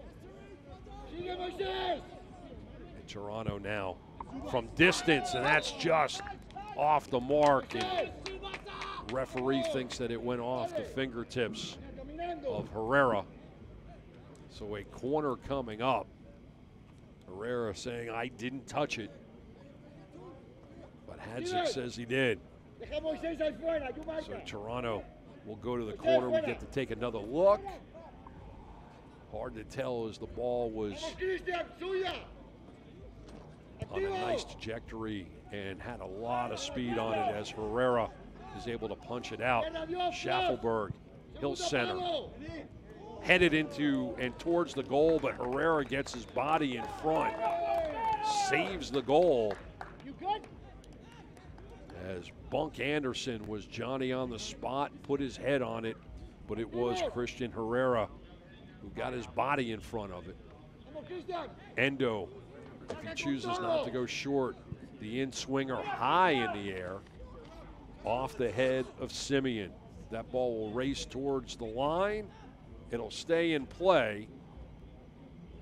And Toronto now from distance, and that's just off the mark, and referee thinks that it went off the fingertips of Herrera. So a corner coming up. Herrera saying, I didn't touch it, but Hadzik says he did. So Toronto will go to the corner. We get to take another look. Hard to tell as the ball was on a nice trajectory and had a lot of speed on it as Herrera is able to punch it out. Schaffelberg, Hill center, headed into and towards the goal, but Herrera gets his body in front, saves the goal. As Bunk Anderson was Johnny on the spot, put his head on it, but it was Christian Herrera who got his body in front of it. Endo, if he chooses not to go short, the in-swinger high in the air, off the head of Simeon. That ball will race towards the line. It'll stay in play,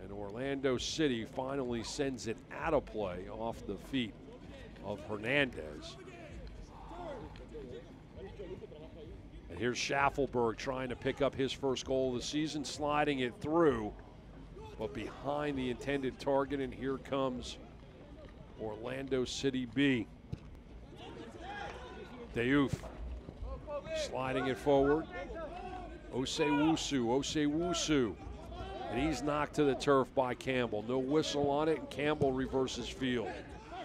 and Orlando City finally sends it out of play off the feet of Hernandez. And here's Schaffelberg trying to pick up his first goal of the season, sliding it through, but behind the intended target, and here comes Orlando City B. Diouf sliding it forward. Osewusu. And he's knocked to the turf by Campbell. No whistle on it, and Campbell reverses field.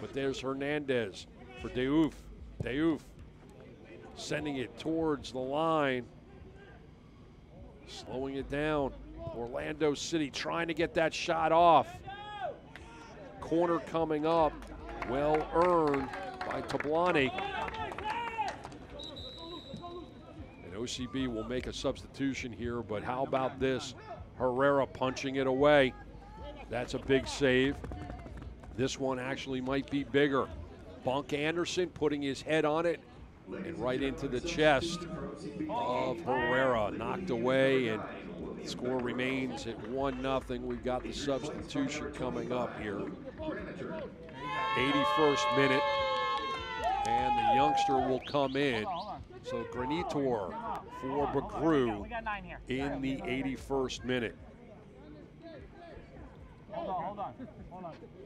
But there's Hernandez for Diouf. Diouf sending it towards the line. Slowing it down. Orlando City trying to get that shot off. Corner coming up. Well earned by Tablani. And OCB will make a substitution here, but how about this? Herrera punching it away. That's a big save. This one actually might be bigger. Bunk Anderson putting his head on it and right into the chest of Herrera. Knocked away, and the score remains at 1-0. We've got the substitution coming up here. 81st minute, and the youngster will come in. So Granitor for Bagru in the 81st minute. Hold on.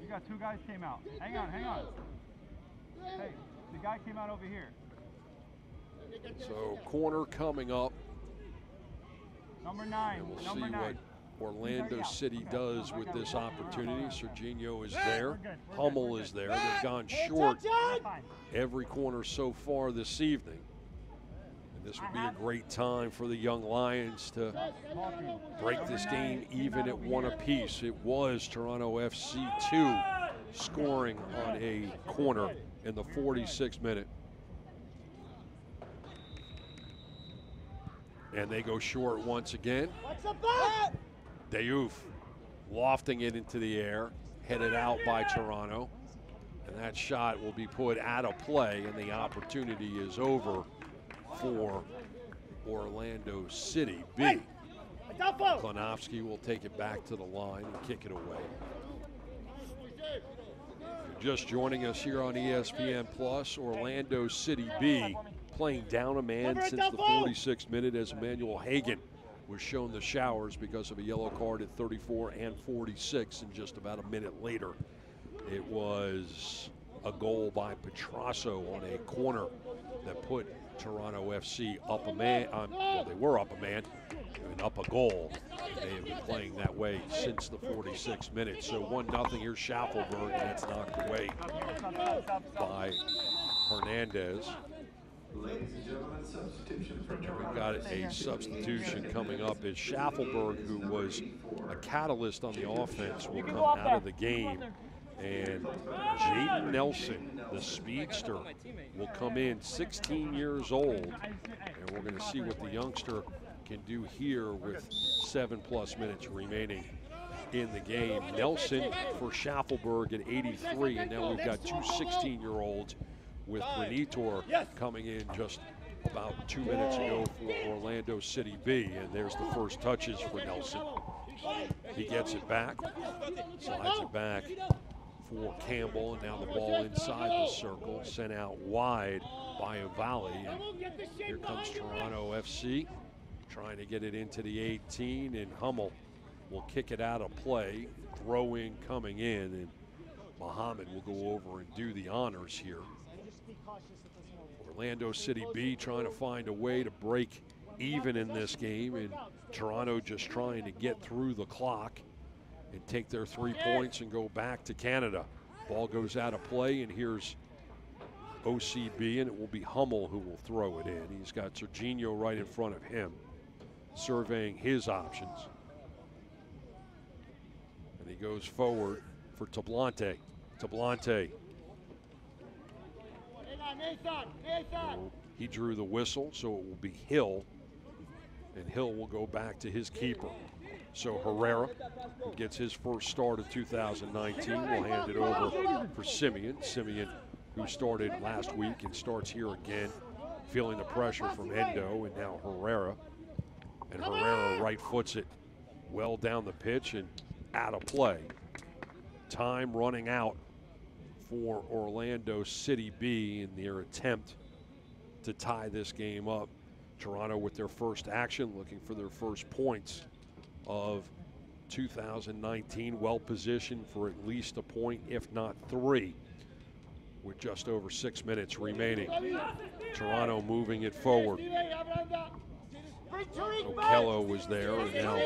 You got two guys came out. Hang on. Hey, the guy came out over here. So corner coming up. Number 9. And we'll see what Orlando City does with this opportunity. Serginho is there. Hummel is there. They've gone short every corner so far this evening. And this would be a great time for the young Lions to break this game even at 1 apiece. It was Toronto FC 2 scoring on a corner in the 46th minute. And they go short once again. Diouf lofting it into the air, headed out by Toronto. And that shot will be put out of play, and the opportunity is over for Orlando City B. Klonovsky will take it back to the line and kick it away. Just joining us here on ESPN Plus, Orlando City B playing down a man since the 46th minute as Emmanuel Hagan was shown the showers because of a yellow card at 34 and 46, and just about a minute later it was a goal by Petrasso on a corner that put Toronto FC up a man. Well, they were up a man and up a goal. They have been playing that way since the 46th minute. So 1-0. Here's Schaffelberg, and that's knocked away by Hernandez. Ladies and gentlemen, substitution for Toronto. We've got a substitution coming up as Schaffelberg, who was a catalyst on the offense, will come out of the game. And Jaden Nelson, the speedster, will come in, 16 years old. And we're going to see what the youngster can do here with 7+ minutes remaining in the game. Nelson for Schaffelberg at 83, and now we've got two 16-year-olds with Granitor coming in just about 2 minutes ago for Orlando City B. And there's the first touches for Nelson. He gets it back, slides it back for Campbell, and now the ball inside the circle, sent out wide by Avali. And here comes Toronto FC trying to get it into the 18, and Hummel will kick it out of play. Throw in coming in, and Muhammad will go over and do the honors here. Orlando City B trying to find a way to break even in this game, and Toronto just trying to get through the clock and take their 3 points and go back to Canada. Ball goes out of play, and here's OCB, and it will be Hummel who will throw it in. He's got Serginho right in front of him, surveying his options. And he goes forward for Tablante. Tablante. He drew the whistle, so it will be Hill, and Hill will go back to his keeper. So Herrera, who gets his first start of 2019, will hand it over for Simeon. Simeon, who started last week and starts here again, feeling the pressure from Endo, and now Herrera. And Herrera right foots it well down the pitch, and out of play. Time running out for Orlando City B in their attempt to tie this game up. Toronto with their first action, looking for their first points of 2019. Well positioned for at least a point, if not 3, with just over 6 minutes remaining. Toronto moving it forward. Okello was there, and now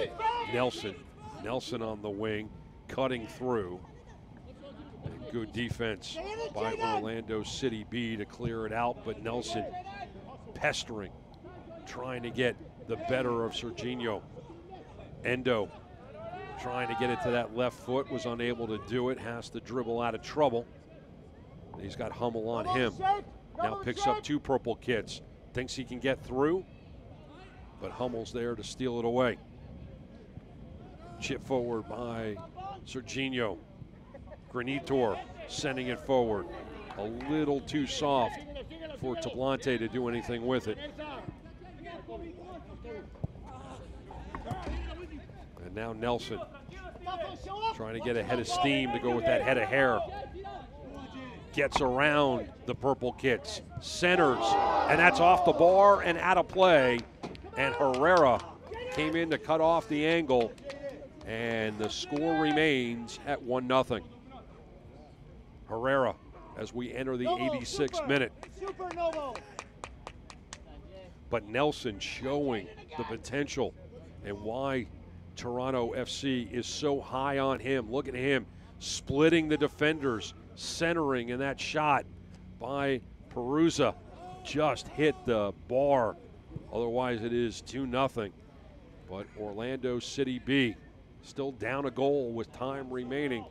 Nelson on the wing, cutting through. And good defense by Orlando City B to clear it out, but Nelson pestering, trying to get the better of Serginho. Endo trying to get it to that left foot, was unable to do it, has to dribble out of trouble. He's got Hummel on him. Now picks up 2 purple kits. Thinks he can get through, but Hummel's there to steal it away. Chip forward by Serginho. Granitor sending it forward. A little too soft for Tablante to do anything with it. And now Nelson trying to get a head of steam to go with that head of hair. Gets around the purple kits, centers, and that's off the bar and out of play. And Herrera came in to cut off the angle, and the score remains at 1-0. Herrera as we enter the 86th minute. But Nelson showing the potential and why Toronto FC is so high on him. Look at him splitting the defenders, centering, and that shot by Peruzza just hit the bar. Otherwise it is 2-0. But Orlando City B still down a goal with time remaining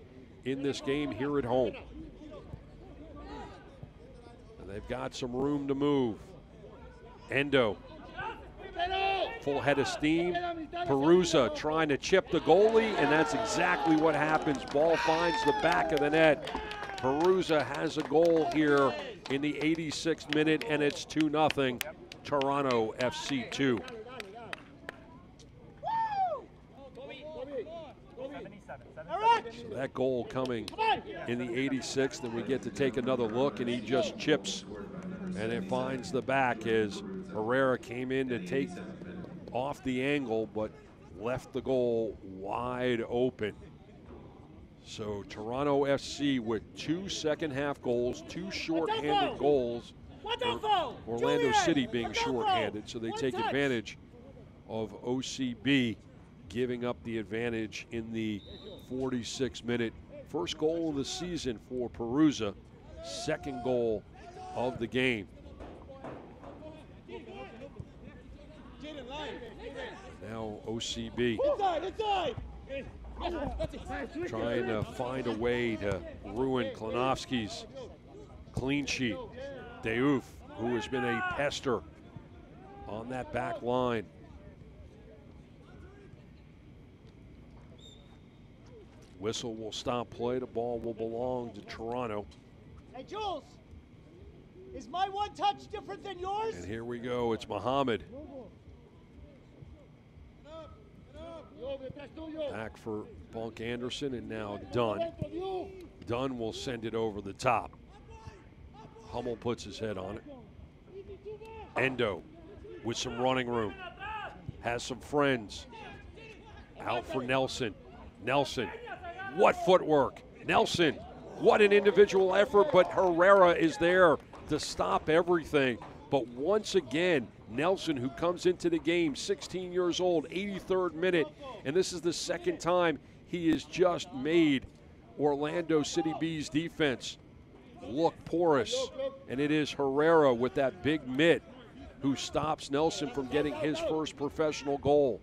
in this game here at home. And they've got some room to move. Endo, full head of steam. Peruzza trying to chip the goalie, and that's exactly what happens. Ball finds the back of the net. Peruzza has a goal here in the 86th minute, and it's 2-0. Toronto FC 2. So that goal coming in the 86th, and we get to take another look, and he just chips, and it finds the back as Herrera came in to take off the angle, but left the goal wide open. So Toronto FC with 2 second-half goals, 2 short-handed goals. Orlando City being short-handed, so they take advantage of OCB giving up the advantage in the 46-minute. First goal of the season for Peruzza, second goal of the game. Now OCB trying to find a way to ruin Klinovsky's clean sheet. Diouf, who has been a pester on that back line. Whistle will stop play. The ball will belong to Toronto. Hey, Jules, is my one touch different than yours? And here we go. It's Muhammad. Back for Bunk Anderson, and now Dunn. Dunn will send it over the top. Hummel puts his head on it. Endo with some running room. Has some friends. Out for Nelson. Nelson, what footwork. Nelson, what an individual effort, but Herrera is there to stop everything. But once again, Nelson, who comes into the game, 16 years old, 83rd minute, and this is the second time he has just made Orlando City B's defense look porous. And it is Herrera with that big mitt who stops Nelson from getting his first professional goal.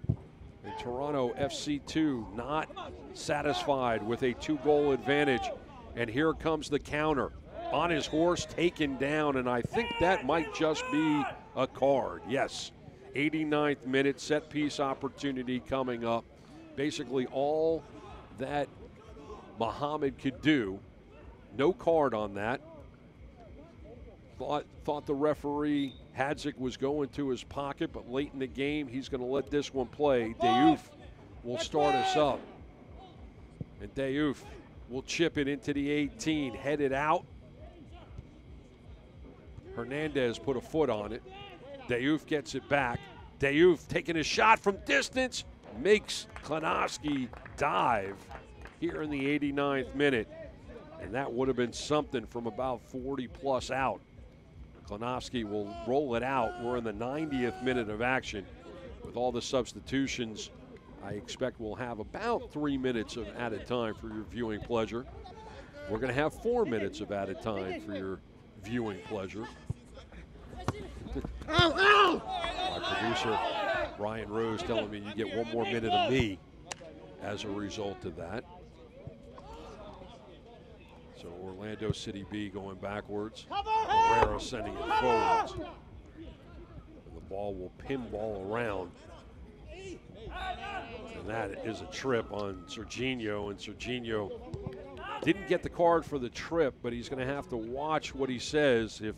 And Toronto FC 2 not satisfied with a 2-goal advantage. And here comes the counter. On his horse, taken down, and I think that might just be a card. Yes, 89th minute, set piece opportunity coming up. Basically all that Muhammad could do. No card on that. Thought the referee, Hadzik, was going to his pocket, but late in the game, he's going to let this one play. Diouf will start us up. And Diouf will chip it into the 18, headed out. Hernandez put a foot on it. Diouf gets it back. Diouf taking a shot from distance, makes Klonowski dive here in the 89th minute. And that would have been something from about 40 plus out. Klonowski will roll it out. We're in the 90th minute of action. With all the substitutions, I expect we'll have about 3 minutes of added time for your viewing pleasure. We're going to have 4 minutes of added time for your viewing pleasure. My producer, Ryan Rose, telling me you get 1 more minute of me as a result of that. So Orlando City B going backwards. Herrera sending it forwards. And the ball will pinball around. And that is a trip on Serginho, and Serginho didn't get the card for the trip, but he's going to have to watch what he says if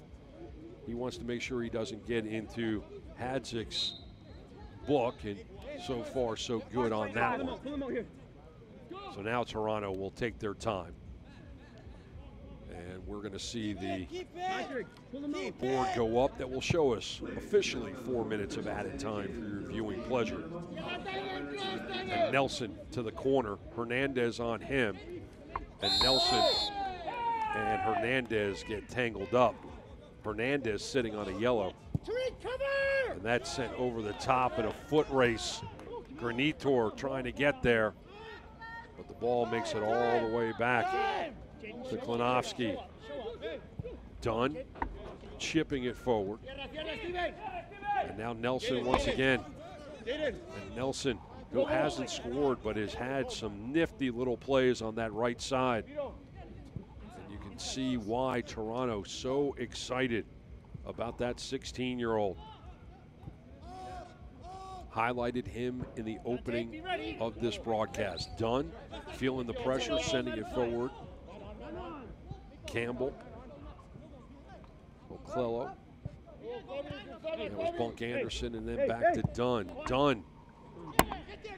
he wants to make sure he doesn't get into Hadzik's book, and so far so good on that one. So now Toronto will take their time. And we're going to see the board go up that will show us officially 4 minutes of added time for your viewing pleasure. And Nelson to the corner, Hernandez on him, and Nelson and Hernandez get tangled up. Hernandez sitting on a yellow. And that's sent over the top in a foot race. Granitor trying to get there, but the ball makes it all the way back to Klonowski. Dunn chipping it forward. And now Nelson once again. And Nelson, who hasn't scored but has had some nifty little plays on that right side. And you can see why Toronto's so excited about that 16-year-old. Highlighted him in the opening of this broadcast. Dunn feeling the pressure, sending it forward. Campbell. O'Clello. That was Bunk Anderson, and then back to Dunn. Dunn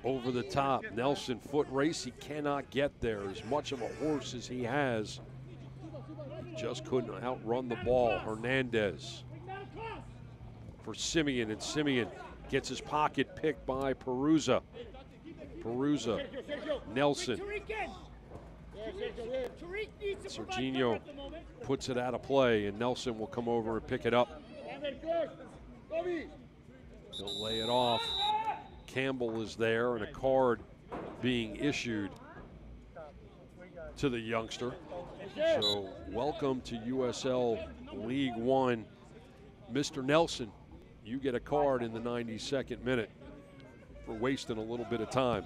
over the top. Nelson foot race. He cannot get there. As much of a horse as he has, just couldn't outrun the ball. Hernandez for Simeon, and Simeon gets his pocket picked by Perusa. Perusa, Nelson. Serginho puts it out of play, and Nelson will come over and pick it up. He'll lay it off. Campbell is there, and a card being issued to the youngster. So welcome to USL League One. Mr. Nelson, you get a card in the 92nd minute for wasting a little bit of time.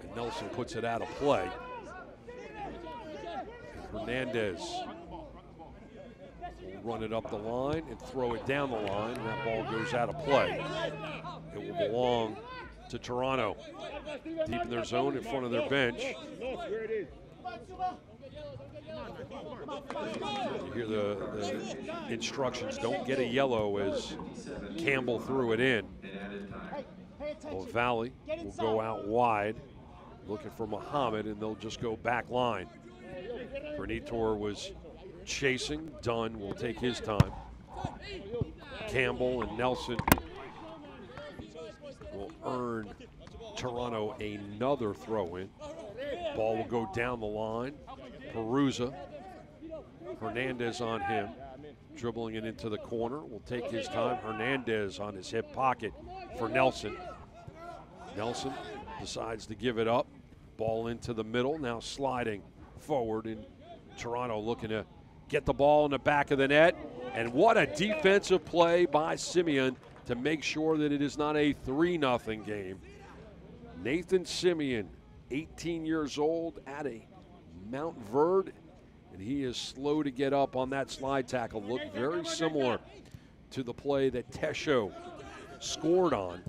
And Nelson puts it out of play. And Hernandez will run it up the line and throw it down the line, and that ball goes out of play. It will belong to Toronto. Deep in their zone in front of their bench. You hear the instructions, don't get a yellow as Campbell threw it in. Well, Valley will go out wide, looking for Muhammad, and they'll just go back line. Granitor was chasing. Dunn will take his time. Campbell and Nelson will earn Toronto another throw-in. Ball will go down the line. Perusa, Hernandez on him, dribbling it into the corner, will take his time. Hernandez on his hip pocket for Nelson. Nelson decides to give it up. Ball into the middle, now sliding forward, and Toronto looking to get the ball in the back of the net. And what a defensive play by Simeon to make sure that it is not a 3-0 game. Nathan Simeon, 18 years old, at a Mount Verde, and he is slow to get up on that slide tackle. Looked very similar to the play that Tesho scored on.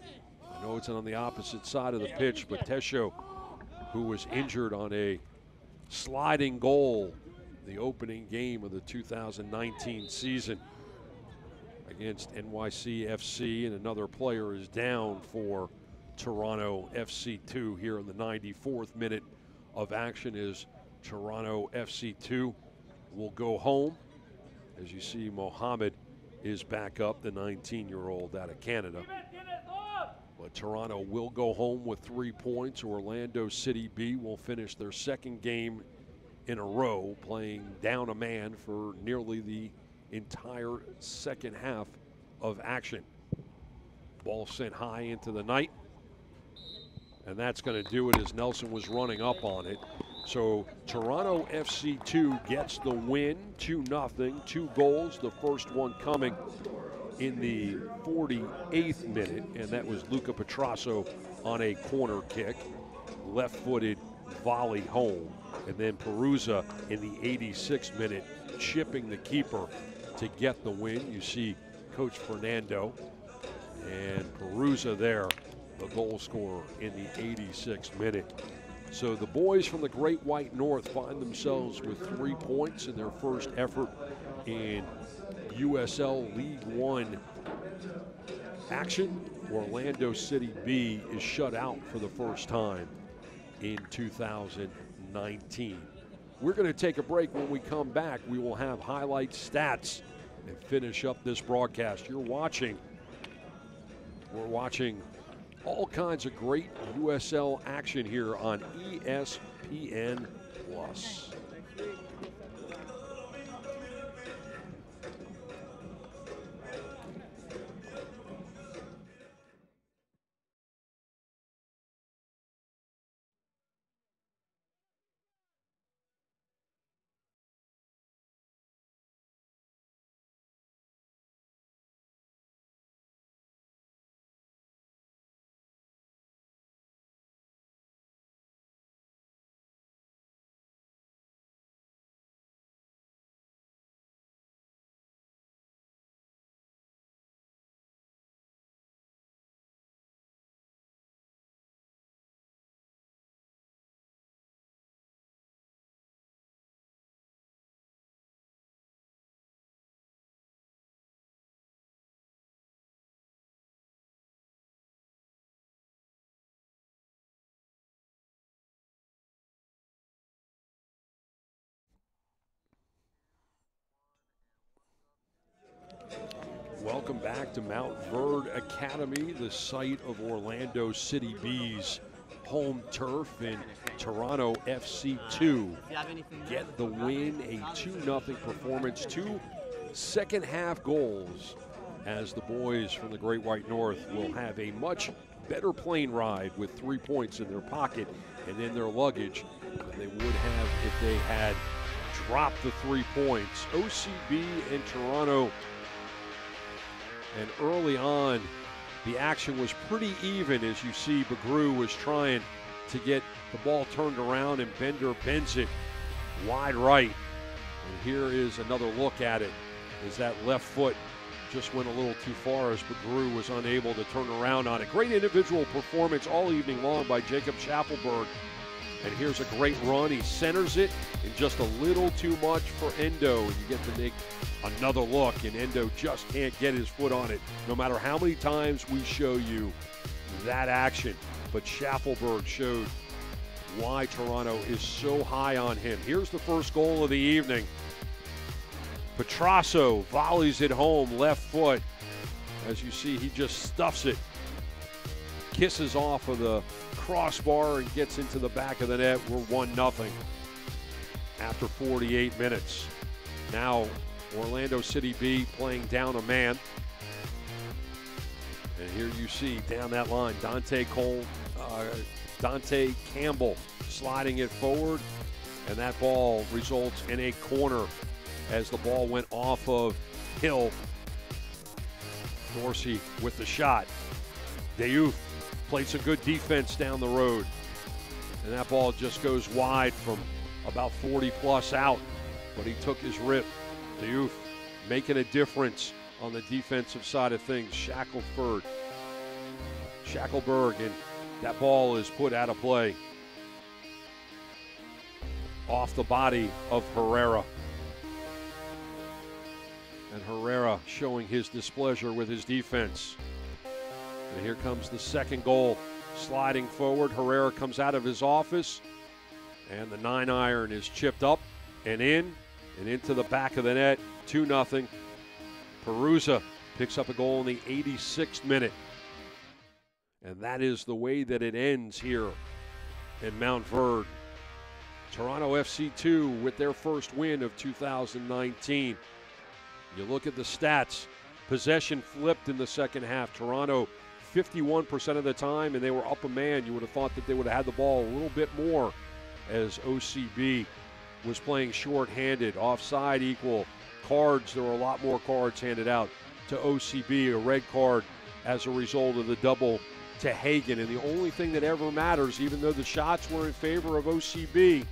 I know it's on the opposite side of the pitch, but Tesho, who was injured on a sliding goal the opening game of the 2019 season against NYC FC, and another player is down for Toronto FC2 here in the 94th minute of action as Toronto FC2 will go home. As you see, Mohammed is back up, the 19-year-old out of Canada. But Toronto will go home with 3 points. Orlando City B will finish their second game in a row, playing down a man for nearly the entire second half of action. Ball sent high into the night. And that's going to do it as Nelson was running up on it. So Toronto FC2 gets the win, 2-0, 2 goals, the first one coming in the 48th minute, and that was Luca Petrasso on a corner kick, left-footed volley home, and then Perusa in the 86th minute chipping the keeper to get the win. You see Coach Fernando and Perusa there, the goal scorer in the 86th minute. So the boys from the Great White North find themselves with 3 points in their first effort in USL League One action. Orlando City B is shut out for the first time in 2019. We're going to take a break. When we come back, we will have highlight stats and finish up this broadcast. We're watching all kinds of great USL action here on ESPN+. Welcome back to Mount Verde Academy, the site of Orlando City B's home turf, and Toronto FC2 get the win, a 2-0 performance, 2 second-half goals, as the boys from the Great White North will have a much better plane ride with 3 points in their pocket and in their luggage than they would have if they had dropped the 3 points. OCB and Toronto. And early on, the action was pretty even, as you see Bagru was trying to get the ball turned around, and Bender bends it wide right. And here is another look at it, as that left foot just went a little too far as Bagru was unable to turn around on it. Great individual performance all evening long by Jacob Schaffelberg. And here's a great run. He centers it, and just a little too much for Endo. And you get to make another look, and Endo just can't get his foot on it, no matter how many times we show you that action. But Schaffelberg showed why Toronto is so high on him. Here's the first goal of the evening. Petrasso volleys it home, left foot. As you see, he just stuffs it, kisses off of the crossbar and gets into the back of the net. We're 1-0 after 48 minutes. Now Orlando City B playing down a man. And here you see down that line, Dante Campbell sliding it forward, and that ball results in a corner as the ball went off of Hill. Dorsey with the shot. Diouf played some good defense down the road, and that ball just goes wide from about 40 plus out, but he took his rip. Diouf making a difference on the defensive side of things. Schaffelberg, and that ball is put out of play off the body of Herrera. And Herrera showing his displeasure with his defense. And here comes the second goal sliding forward. Herrera comes out of his office, and the 9-iron is chipped up and in and into the back of the net. 2-0. Perusa picks up a goal in the 86th minute. And that is the way that it ends here in Mount Verde. Toronto FC 2 with their first win of 2019. You look at the stats. Possession flipped in the second half. Toronto 51% of the time, and they were up a man. You would have thought that they would have had the ball a little bit more as OCB was playing short-handed. Offside equal. Cards, there were a lot more cards handed out to OCB. A red card as a result of the double to Hagen. And the only thing that ever matters, even though the shots were in favor of OCB,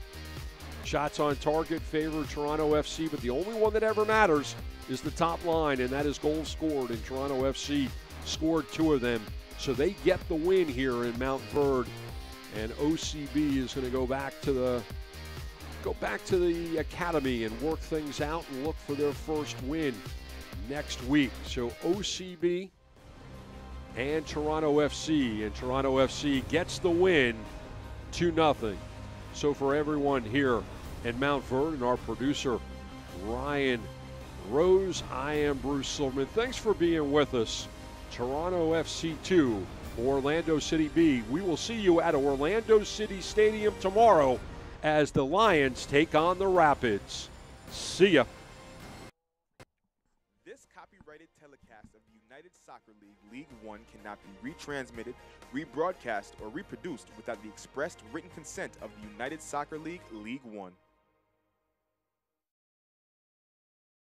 shots on target favor Toronto FC, but the only one that ever matters is the top line, and that is goals scored, and Toronto FC scored 2 of them. So they get the win here in Mount Verde, and OCB is going to go back to the academy and work things out and look for their first win next week. So OCB and Toronto FC gets the win 2-0. So for everyone here in Mount Verde and our producer Ryan Rose, I am Bruce Silverman. Thanks for being with us. Toronto FC 2, Orlando City B. We will see you at Orlando City Stadium tomorrow as the Lions take on the Rapids. See ya. This copyrighted telecast of the United Soccer League League One cannot be retransmitted, rebroadcast, or reproduced without the expressed written consent of the United Soccer League League One.